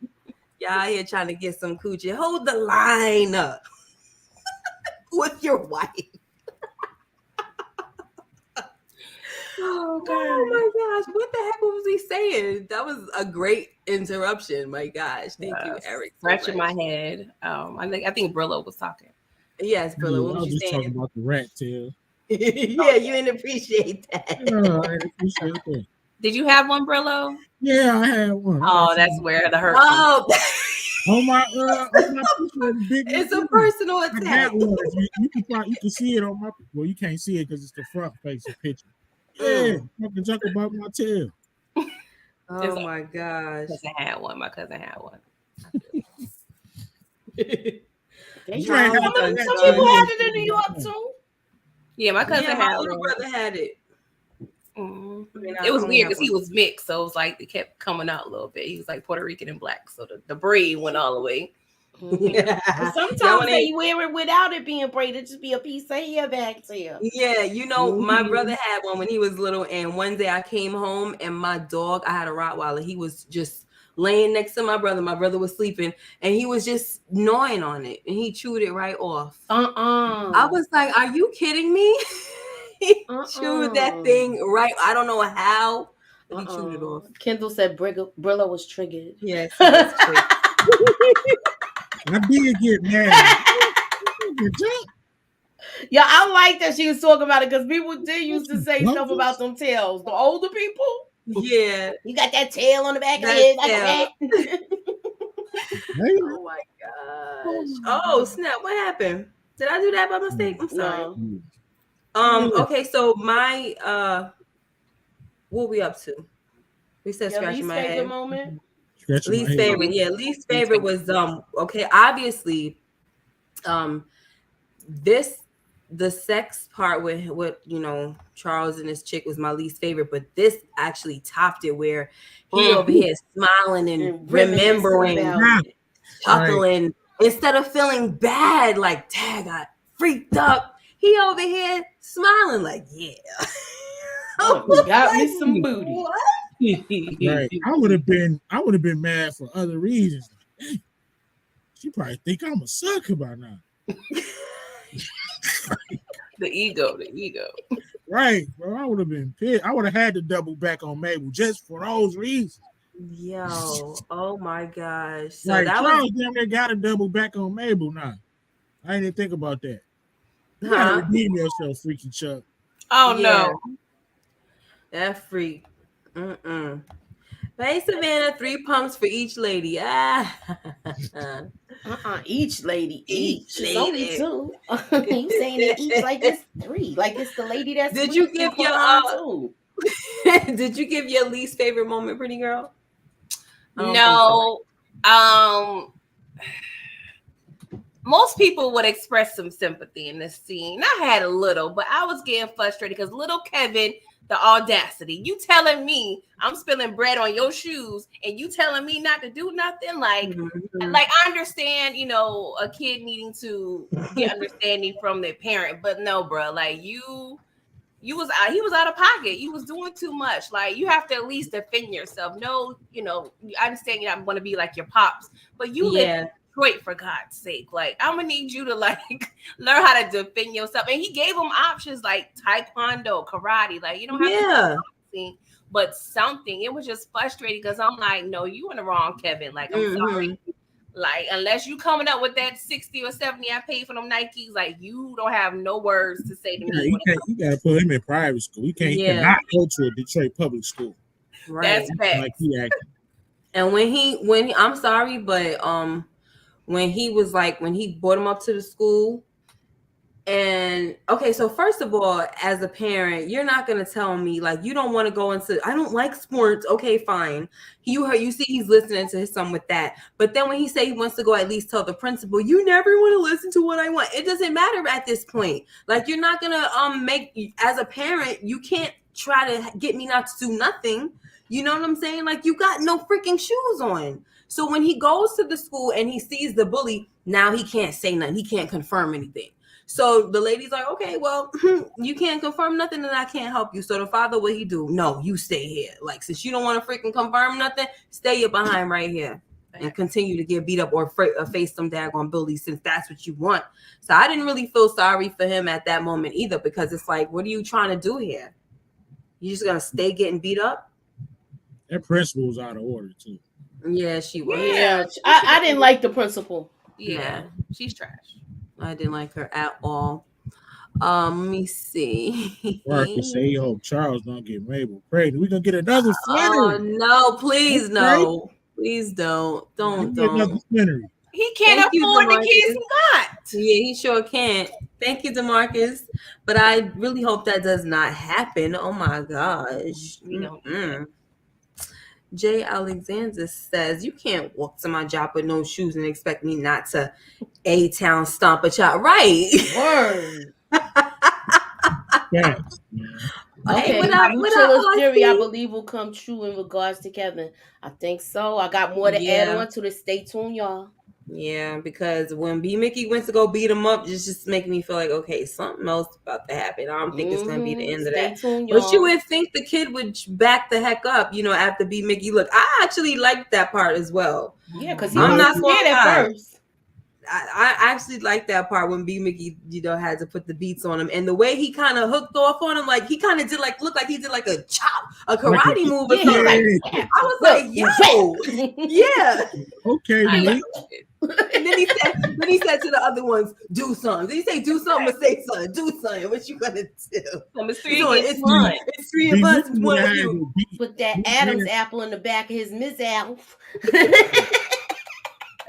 Y'all here trying to get some coochie. Hold the line up with your wife. Oh my gosh, what the heck was he saying? That was a great interruption. My gosh, thank you, Eric. Scratching my head. I think Brillo was talking. Yes, Brillo. What was you saying? Talking about the rat tail. Yeah, you didn't appreciate that. No, I didn't appreciate that. Did you have one, Brillo? Yeah, I had one. Oh, that's where the hurt. Oh, my big. It's a personal attack. You can see it on my. Well, you can't see it because it's the front facing picture. Yeah, I can talk about my tail. Oh my gosh. My cousin had one. Some people had it in New York too. Yeah, my cousin had my little brother had it. Mm-hmm. It was weird because he was mixed, so it was like it kept coming out a little bit. He was like Puerto Rican and black, so the braid went all the way. Yeah. Sometimes they wear it without it being braided, just be a piece of hair back there. Yeah, my brother had one when he was little, and one day I came home and my dog, I had a Rottweiler, he was just laying next to my brother. My brother was sleeping, and he was just gnawing on it, and he chewed it right off. I was like, "Are you kidding me?" He chewed that thing right. I don't know how, but he chewed it off. Kendall said Brillo was triggered. Yes, he was triggered. I did get mad. Yeah, I like that she was talking about it because people did used to say stuff about them tails. The older people. Yeah. You got that tail on the back of your head like that. Oh my gosh. Oh, snap. What happened? Did I do that by mistake? I'm sorry. No. Okay, so my what we up to? We said scratching my head. Moment? Least favorite. Yeah, least favorite was okay, obviously the sex part with Charles and his chick was my least favorite, but this actually topped it where he over here smiling and remembering, chuckling, instead of feeling bad like, dang, I freaked up. He over here smiling like, yeah. Got me some booty. What? Right. I would have been mad for other reasons. She probably think I'm a sucker by now. The ego. Right, bro. I would have been pissed. I would have had to double back on Mabel just for those reasons. Yo, oh my gosh. So like, that Charles damn near got to double back on Mabel now. I didn't think about that. You gotta redeem yourself, freaky Chuck. Oh no. That freak. Hey Savannah, 3 pumps for each lady. Each lady. Each lady. Only 2. You saying it each like it's 3. Like it's the lady that's. Did you give your Did you give your least favorite moment, pretty girl? No. Most people would express some sympathy in this scene. I had a little, but I was getting frustrated because little Kevin, the audacity. You telling me I'm spilling bread on your shoes and you telling me not to do nothing? Like I understand, a kid needing to get understanding from their parent, but no, bro, like he was out of pocket. You was doing too much. Like you have to at least defend yourself. No, I understand you're not going to be like your pops, but you live Detroit, for God's sake. Like I'm gonna need you to learn how to defend yourself. And he gave him options like taekwondo, karate. Like you don't have to but something, it was just frustrating because I'm like, no, you in the wrong, Kevin. Like, I'm sorry. Like, unless you coming up with that 60 or 70 I paid for them Nikes, like, you don't have no words to say to me. You gotta put him in private school. He cannot go to a Detroit public school. Right. That's facts. Like he acting. And when he I'm sorry, but when he brought him up to the school, and okay, so first of all, as a parent, you're not gonna tell me like you don't want to go into, I don't like sports. Okay, fine. You see he's listening to his son with that. But then when he say he wants to go, at least tell the principal, you never want to listen to what I want. It doesn't matter at this point. Like, you're not gonna make, as a parent, you can't try to get me not to do nothing. You know what I'm saying? Like, you got no freaking shoes on. So when he goes to the school and he sees the bully, now he can't say nothing. He can't confirm anything. So the lady's like, okay, well, you can't confirm nothing and I can't help you. So the father, what he do? No, you stay here. Like, since you don't want to freaking confirm nothing, stay your behind right here and continue to get beat up or face some daggone bullies, since that's what you want. So I didn't really feel sorry for him at that moment either, because it's like, what are you trying to do here? You just going to stay getting beat up? That principal was out of order, too. Yeah, she was. Yeah, I didn't like the principal. Yeah, she's trash. I didn't like her at all. Let me see. Marcus say he hope Charles don't get Mabel pregnant. We're gonna get another Flannery. Oh no, please no. Please don't. Don't. Another Flannery. He can't afford the kids he got. Yeah, he sure can't. Thank you, DeMarcus. But I really hope that does not happen. Oh my gosh. Jay Alexander says, you can't walk to my job with no shoes and expect me not to A-Town stomp a child. Right. Word. Yes. Okay, Lucilla's theory, I believe, will come true in regards to Kevin. I think so. I got more to add on to this. Stay tuned, y'all. Yeah, because when B. Mickey went to go beat him up, just making me feel like, okay, something else about to happen. I don't think it's going to be the end of that. Tuned, but you would think the kid would back the heck up, after B. Mickey. Look, I actually liked that part as well. Yeah, because I'm not scared at first. I actually liked that part when B. Mickey, had to put the beats on him, and the way he kind of hooked off on him, like he kind of did look like he did like a chop, a karate move or something. I was like, yo, yeah, okay, man. And then he said to the other ones, do something. Did he say do something or say something? Do something. What you gonna do? It's three of us. One of you. Put that Adam's apple in the back of his Miss Apple.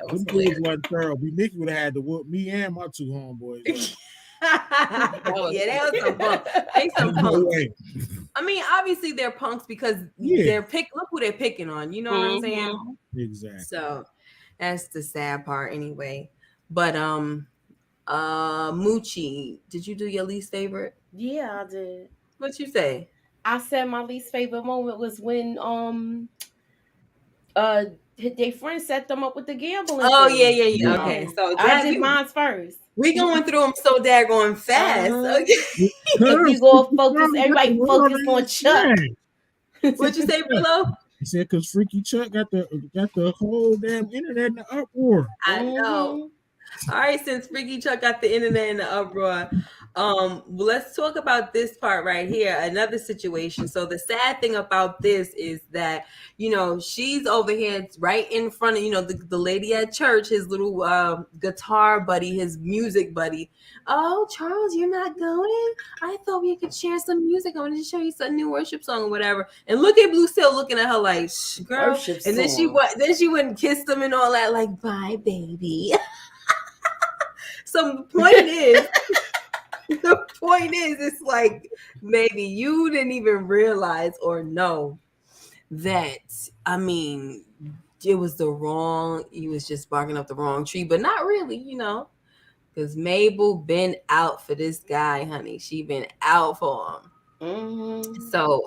Them kids wasn't thorough. B. Mickey would have had to whoop me and my two homeboys. Yeah, they was some punks. They some punks. I mean, obviously they're punks because look who they're picking on. You know what I'm saying? Exactly. So that's the sad part anyway. But Moochie, did you do your least favorite? Yeah, I did. What'd you say? I said my least favorite moment was when their friends set them up with the gambling. Oh thing. Yeah. Okay, so I did mine first. We going through them so daggone fast. Okay. If you go focus, everybody focus on Chuck. What'd you say, Willow? He said because Freaky Chuck got the whole damn internet in the uproar. I know. All right, since Freaky Chuck got the internet in the uproar, let's talk about this part right here. Another situation. So the sad thing about this is that she's over here right in front of the lady at church, his little guitar buddy, his music buddy. Oh, Charles, you're not going? I thought we could share some music. I wanted to show you some new worship song or whatever. And look at Lucille looking at her like, girl. Worship and then song. She went and kissed him and all that, like, bye, baby. So the point is, it's like maybe you didn't even realize or know that, it was you was just barking up the wrong tree, but not really, because Mabel been out for this guy, honey. She been out for him. Mm-hmm. So,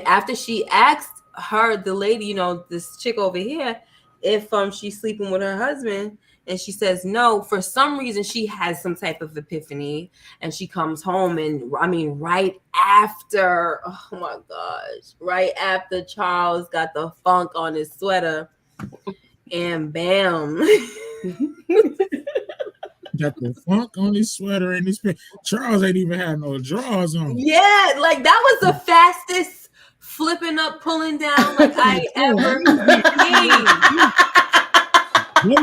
after she asked her, the lady, this chick over here, if she's sleeping with her husband, and she says no, for some reason she has some type of epiphany, and she comes home, and right after Charles got the funk on his sweater, and bam. Got the funk on his sweater and his pants. Charles ain't even had no drawers on. Yeah, like that was the fastest flipping up, pulling down like I ever He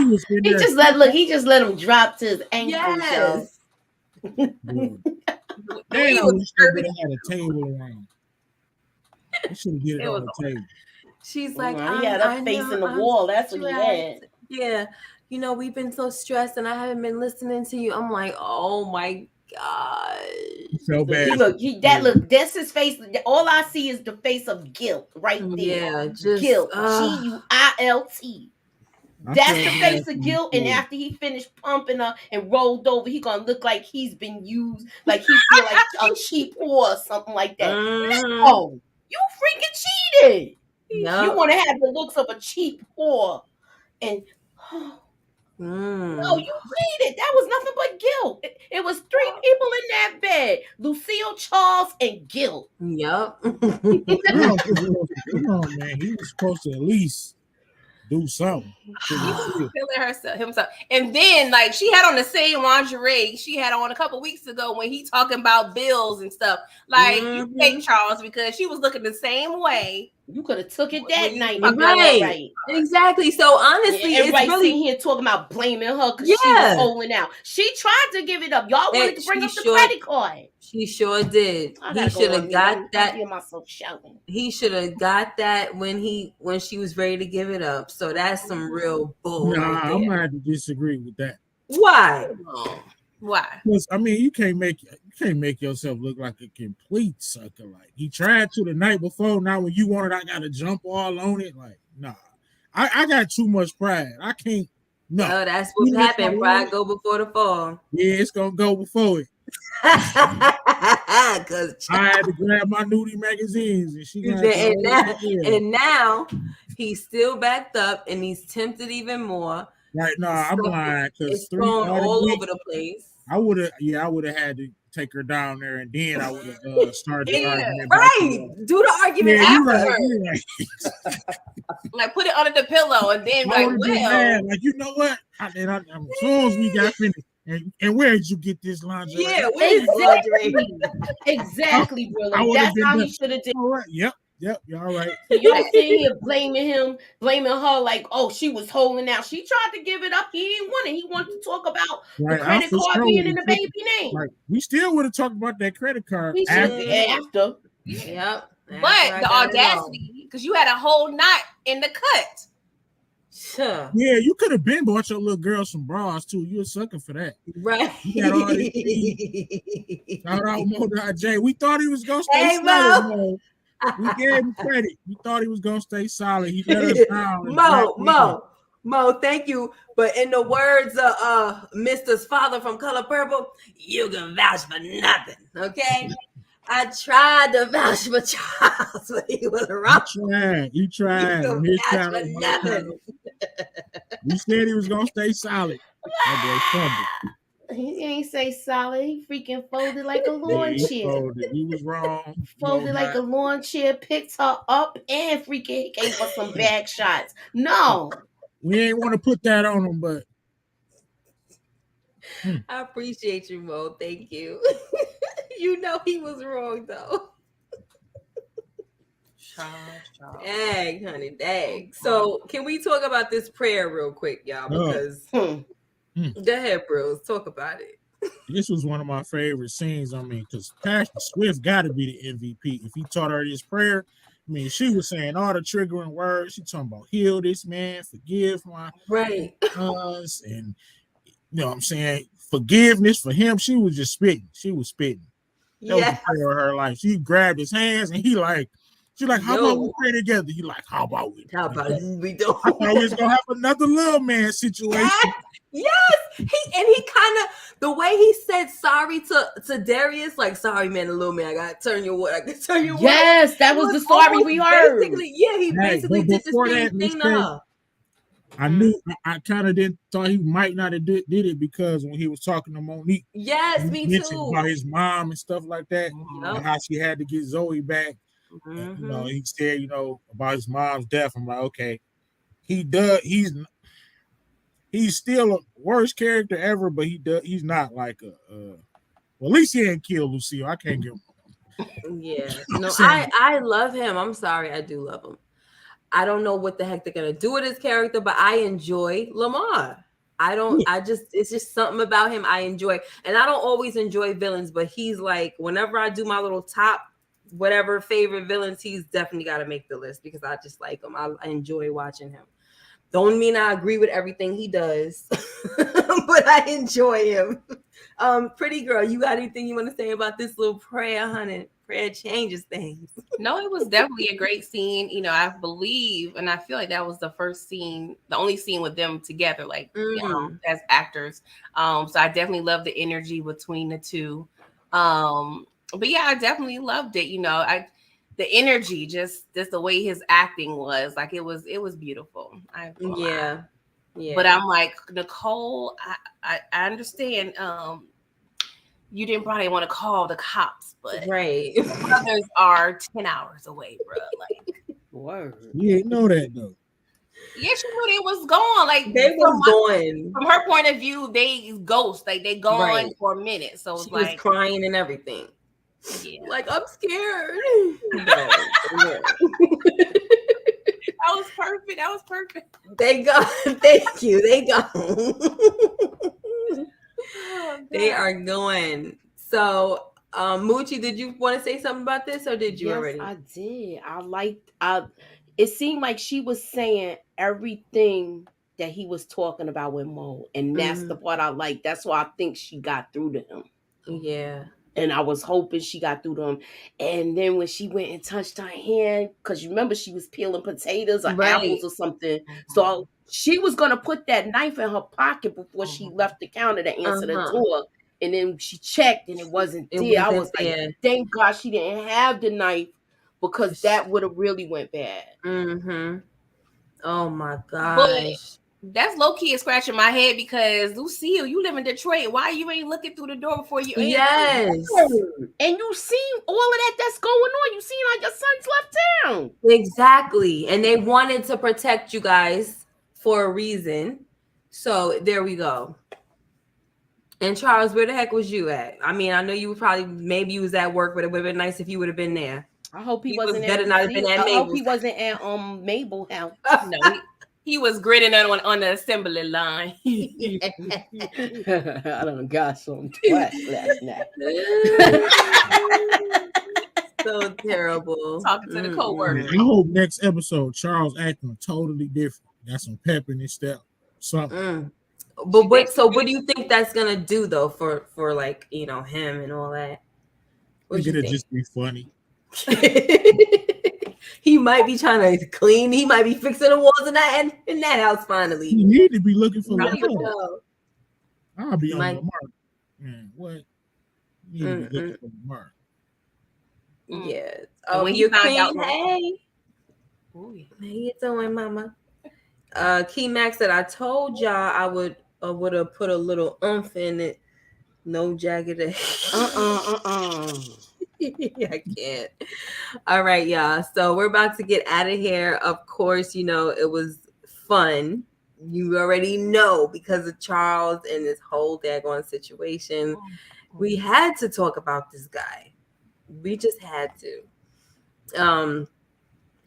just let him drop to his ankles, y'all. And I wish they would have had a table around. They should have get it on the table. She's like, he had her facing the wall. That's what he had. Yeah. You know, we've been so stressed and I haven't been listening to you. I'm like, oh my God. So bad. That's his face. All I see is the face of guilt right there. Yeah, just guilt. G-U-I-L-T. That's the face of guilt. And after he finished pumping her and rolled over, he gonna look like he's been used, like he feel like a cheap whore or something like that. Oh, you freaking cheated. Yep. You want to have the looks of a cheap whore. And no, you cheated. That was nothing but guilt. It was 3 people in that bed: Lucille, Charles, and guilt. Yep. Come on, man. He was supposed to at least do something. He was feeling himself. And then, like, she had on the same lingerie she had on a couple weeks ago when he talking about bills and stuff. Like, you take Charles because she was looking the same way. You could have took it that night. Right. Exactly. So honestly, everybody sitting here talking about blaming her because she was holding out. She tried to give it up. Y'all wanted to bring up the credit card. She sure did. He should have got that. Myself shouting. He should have got that when she was ready to give it up. So that's some real bull. Nah, right, I'm gonna have to disagree with that. Why? Why? Because I mean, you can't make yourself look like a complete sucker. Like he tried to the night before. Now when you want it, I gotta jump all on it. Like, nah, I got too much pride. I can't. No, that's what happened. Pride go before the fall. Yeah, it's gonna go before it. Cause I had to grab my nudie magazines and she and now he's still backed up and he's tempted even more. Right, no, I'm lying because it's thrown all over the place. I would have had to take her down there and then I would have started the argument. Right, do the argument after. Right. Like put it under the pillow and then like you know what? As soon as we got finished. And where did you get this lingerie? Yeah, exactly. Exactly, bro. Like, that's how he should have did. All right. Yep. You're all right. So you're sitting here blaming her like, oh, she was holding out. She tried to give it up. He didn't want it. He wanted to talk about the credit card being in the baby name. Right. We still would have talked about that credit card after. Yep. But the audacity, because you had a whole knot in the cut. Sure. Yeah, you could have been bought your little girl some bras too. You a sucker for that, right? You got all this. Shout out Mo.J. We thought he was gonna stay solid. Mo. We gave him credit. We thought he was gonna stay solid. He let us down. Mo, thank you. But in the words of Mr.'s father from Color Purple, you can vouch for nothing. Okay. I tried to vouch for Charles, but he was wrong. You tried. You said he was gonna stay solid. He ain't say solid. He freaking folded like a lawn chair. He was wrong. Folded like a lawn chair, picked her up, and freaking gave her some bag shots. No. We ain't want to put that on him, but I appreciate you, Mo. Thank you. You know he was wrong though. Dang, honey, dang. So can we talk about this prayer real quick, y'all? Because go ahead, bros. Talk about it. This was one of my favorite scenes. I mean, because Pastor Swift got to be the MVP. If he taught her this prayer, I mean, she was saying all the triggering words. She talking about heal this man, forgive my us, and you know what I'm saying, forgiveness for him. She was just spitting. She was spitting. That was the prayer of her life. She grabbed his hands and she's like, how about we pray together? He like, how about we do? I thought we was gonna have another little man situation. Yes. He kind of, the way he said sorry to Darius, like, sorry man, the little man, I gotta turn your way. Yes, that was the sorry we heard. He basically did the same thing to her. I knew. I kind of thought he might not have did it because when he was talking to Monique, me too, about his mom and stuff like that, and how she had to get Zoe back. And, you know, he said, you know, about his mom's death. I'm like, okay, he does. He's still a worst character ever, but he's not like well, at least he ain't killed Lucille. I can't give him. Yeah. I'm No, saying, I love him. I'm sorry, I do love him. I don't know what the heck they're gonna do with his character, but I enjoy Lamar. It's just something about him I enjoy. And I don't always enjoy villains, but he's like, whenever I do my little top whatever favorite villains, he's definitely got to make the list because I just like him. I enjoy watching him. Don't mean I agree with everything he does, but I enjoy him. Pretty girl, you got anything you want to say about this little prayer, honey? Prayer changes things. No, it was definitely a great scene. You know, I believe, and I feel like that was the first scene, the only scene with them together, like as actors. So I definitely love the energy between the two. But yeah, I definitely loved it. You know, the energy, just the way his acting was, like it was beautiful. Yeah. But I'm like, Nicole, I understand. You didn't probably want to call the cops, but right. others are 10 hours away, bro. Like, Word. You ain't know that though. yeah, she knew they was gone. Like they was gone. From her point of view, they ghost. Like they gone Right. for a minute. So it's she like was crying and everything. Yeah. Like I'm scared. That was perfect. That was perfect. They go. Thank you. They go. Oh, they are going. So, Moochie, did you want to say something about this, or did you Yes, already? I did. I liked. It seemed like she was saying everything that he was talking about with Mo, and that's the part I like. That's why I think she got through to him. Yeah. And I was hoping she got through to him. And then when she went and touched her hand, because you remember she was peeling potatoes or apples or something. So she was going to put that knife in her pocket before she left the counter to answer the door. And then she checked and it wasn't there. I was like, thank God she didn't have the knife because that would have really went bad. Oh my gosh. But that's low key scratching my head because Lucille, you live in Detroit. Why you ain't looking through the door before you enter? Yes. And you seen all of that that's going on. You seen how your sons left town. Exactly. And they wanted to protect you guys for a reason. So there we go. And Charles, where the heck was you at? I mean, I know you were maybe you was at work, but it would have been nice if you would have been there. I hope he wasn't better not have been at I hope he wasn't at Mabel house. No, he was grinning on the assembly line. I done got some twice last night. So terrible. Talking to the co-worker. I hope next episode Charles acting totally different. Got some pep in his step. Something. But what do you think that's gonna do though for like, you know, him and all that? I think it'll just be funny. He might be trying to clean. He might be fixing the walls in that house finally. You need to be looking for Lamar. I'll be on Lamar. Man, what? You need to be looking for Lamar. Yeah. Oh, when you found out, hey. How you doing, Mama? Key Max said, I told y'all I would have put a little oomph in it. No jagged. I can't. All right, y'all. So we're about to get out of here. Of course, you know, it was fun. You already know because of Charles and this whole daggone situation. We had to talk about this guy. We just had to.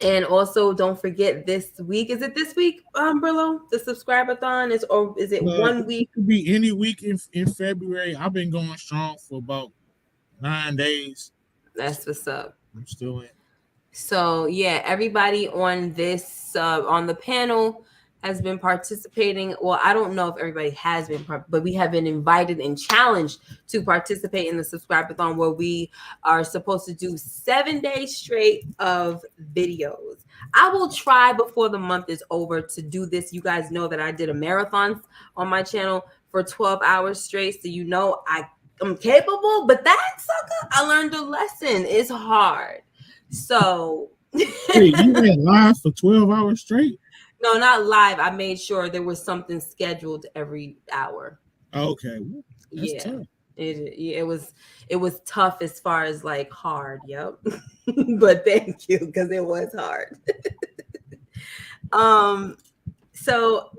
And also don't forget this week. Is it this week, Brillo? The subscribe-a-thon is 1 week? It could be any week in February. I've been going strong for about 9 days. That's what's up. I'm still in. So yeah, everybody on this on the panel has been participating. Well, I don't know if everybody has been, but we have been invited and challenged to participate in the subscribe-a-thon where we are supposed to do 7 days straight of videos. I will try before the month is over to do this. You guys know that I did a marathon on my channel for 12 hours straight. So you know I'm capable, but that sucker, I learned a lesson. It's hard. So Wait, you went live for 12 hours straight? No, not live. I made sure there was something scheduled every hour. Okay. That's tough. Mm. It was tough as far as like hard. Yep. But thank you, because it was hard. So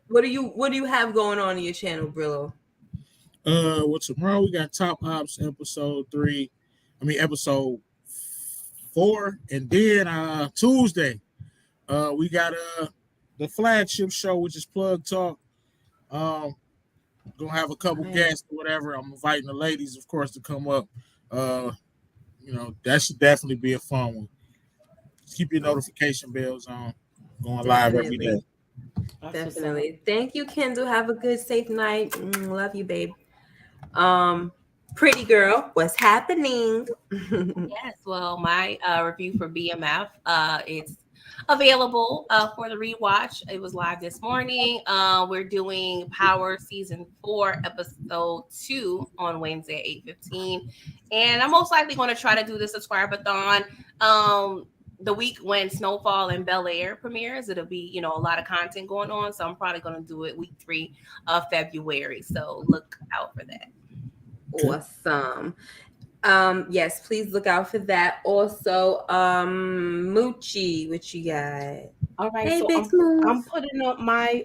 what do you have going on in your channel, Brillo? Well, tomorrow we got Top Ops episode 3. episode 4, and then Tuesday, we got the flagship show, which is Plug Talk. Gonna have a couple guests or whatever. I'm inviting the ladies, of course, to come up. That should definitely be a fun one. Just keep your notification bells on. Going live every day. Definitely. Thank you, Kendall. Have a good, safe night. Love you, babe. Pretty girl, what's happening? Yes, well, my review for BMF, it's available for the rewatch. It was live this morning. We're doing Power Season 4, Episode 2 on Wednesday at 8:15. And I'm most likely going to try to do the subscribe-a-thon the week when Snowfall and Bel Air premieres. It'll be, a lot of content going on. So I'm probably going to do it week 3 of February. So look out for that. Awesome. Yes, please look out for that. Also, Moochie, what you got? All right, Hey, so Big Smooth. I'm putting up my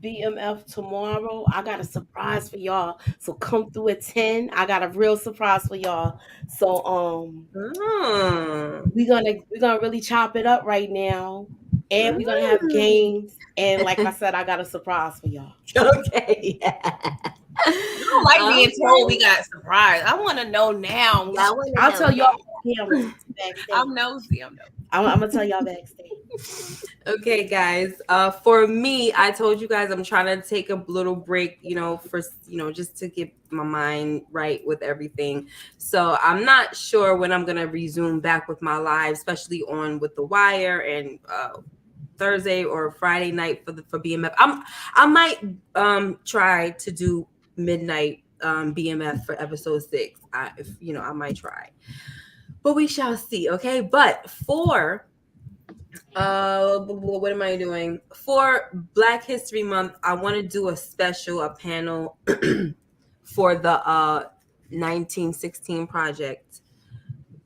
BMF tomorrow. I got a surprise for y'all. So come through at 10. I got a real surprise for y'all. So we're gonna really chop it up right now. And we're gonna have games. And like I said, I got a surprise for y'all. Okay. You don't like being told we got surprised. I want to know now. I'll tell y'all backstage. I'm nosy. I'm gonna tell y'all backstage. Okay, guys. For me, I told you guys I'm trying to take a little break, for just to get my mind right with everything. So I'm not sure when I'm gonna resume back with my live, especially on with The Wire and Thursday or Friday night for BMF. I might try to do midnight BMF for episode 6. I might try, but we shall see. Okay, but for what am I doing for Black History Month? I want to do a panel for the 1916 project.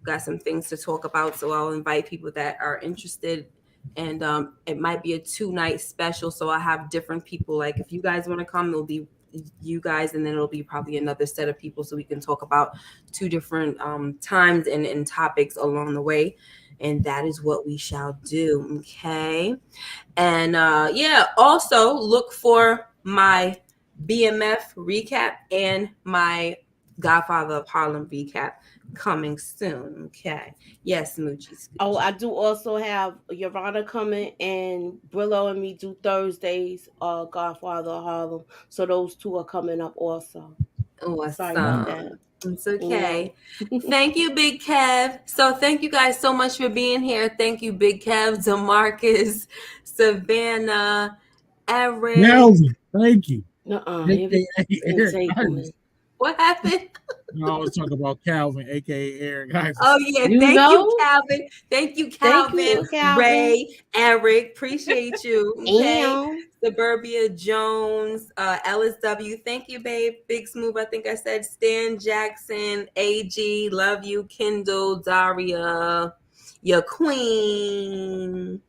Got some things to talk about, so I'll invite people that are interested. And it might be a 2-night special, so I have different people. Like if you guys want to come, it'll be you guys, and then it'll be probably another set of people, so we can talk about 2 different times and topics along the way. And that is what we shall do. Okay. And also look for my BMF recap and my Godfather of Harlem recap coming soon. Okay. Yes, Moochie. Oh, I do also have Yvonne coming, and Brillo and me do Thursdays, Godfather of Harlem. So those 2 are coming up also. Awesome. Sorry about that. It's okay. Thank you, Big Kev. So thank you guys so much for being here. Thank you, Big Kev, DeMarcus, Savannah, Eric. Melvin, thank you. What happened? I always talk about Calvin, aka Eric. Oh yeah, thank you, Calvin. Thank you, Calvin. Thank you, Calvin. Ray, Eric, appreciate you. Okay. Suburbia Jones, LSW, thank you, babe. Big Smooth, I think I said Stan Jackson, AG, love you, Kendall, Daria, your queen,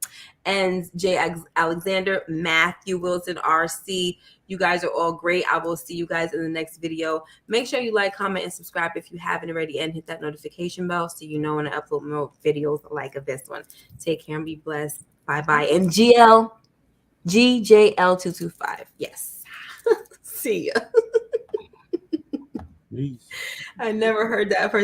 and J. Alexander, Matthew Wilson, RC. You guys are all great. I will see you guys in the next video. Make sure you like, comment, and subscribe if you haven't already, and hit that notification bell so you know when I upload more videos like this one. Take care and be blessed. Bye-bye. And GJL225. Yes. See ya. I never heard that person.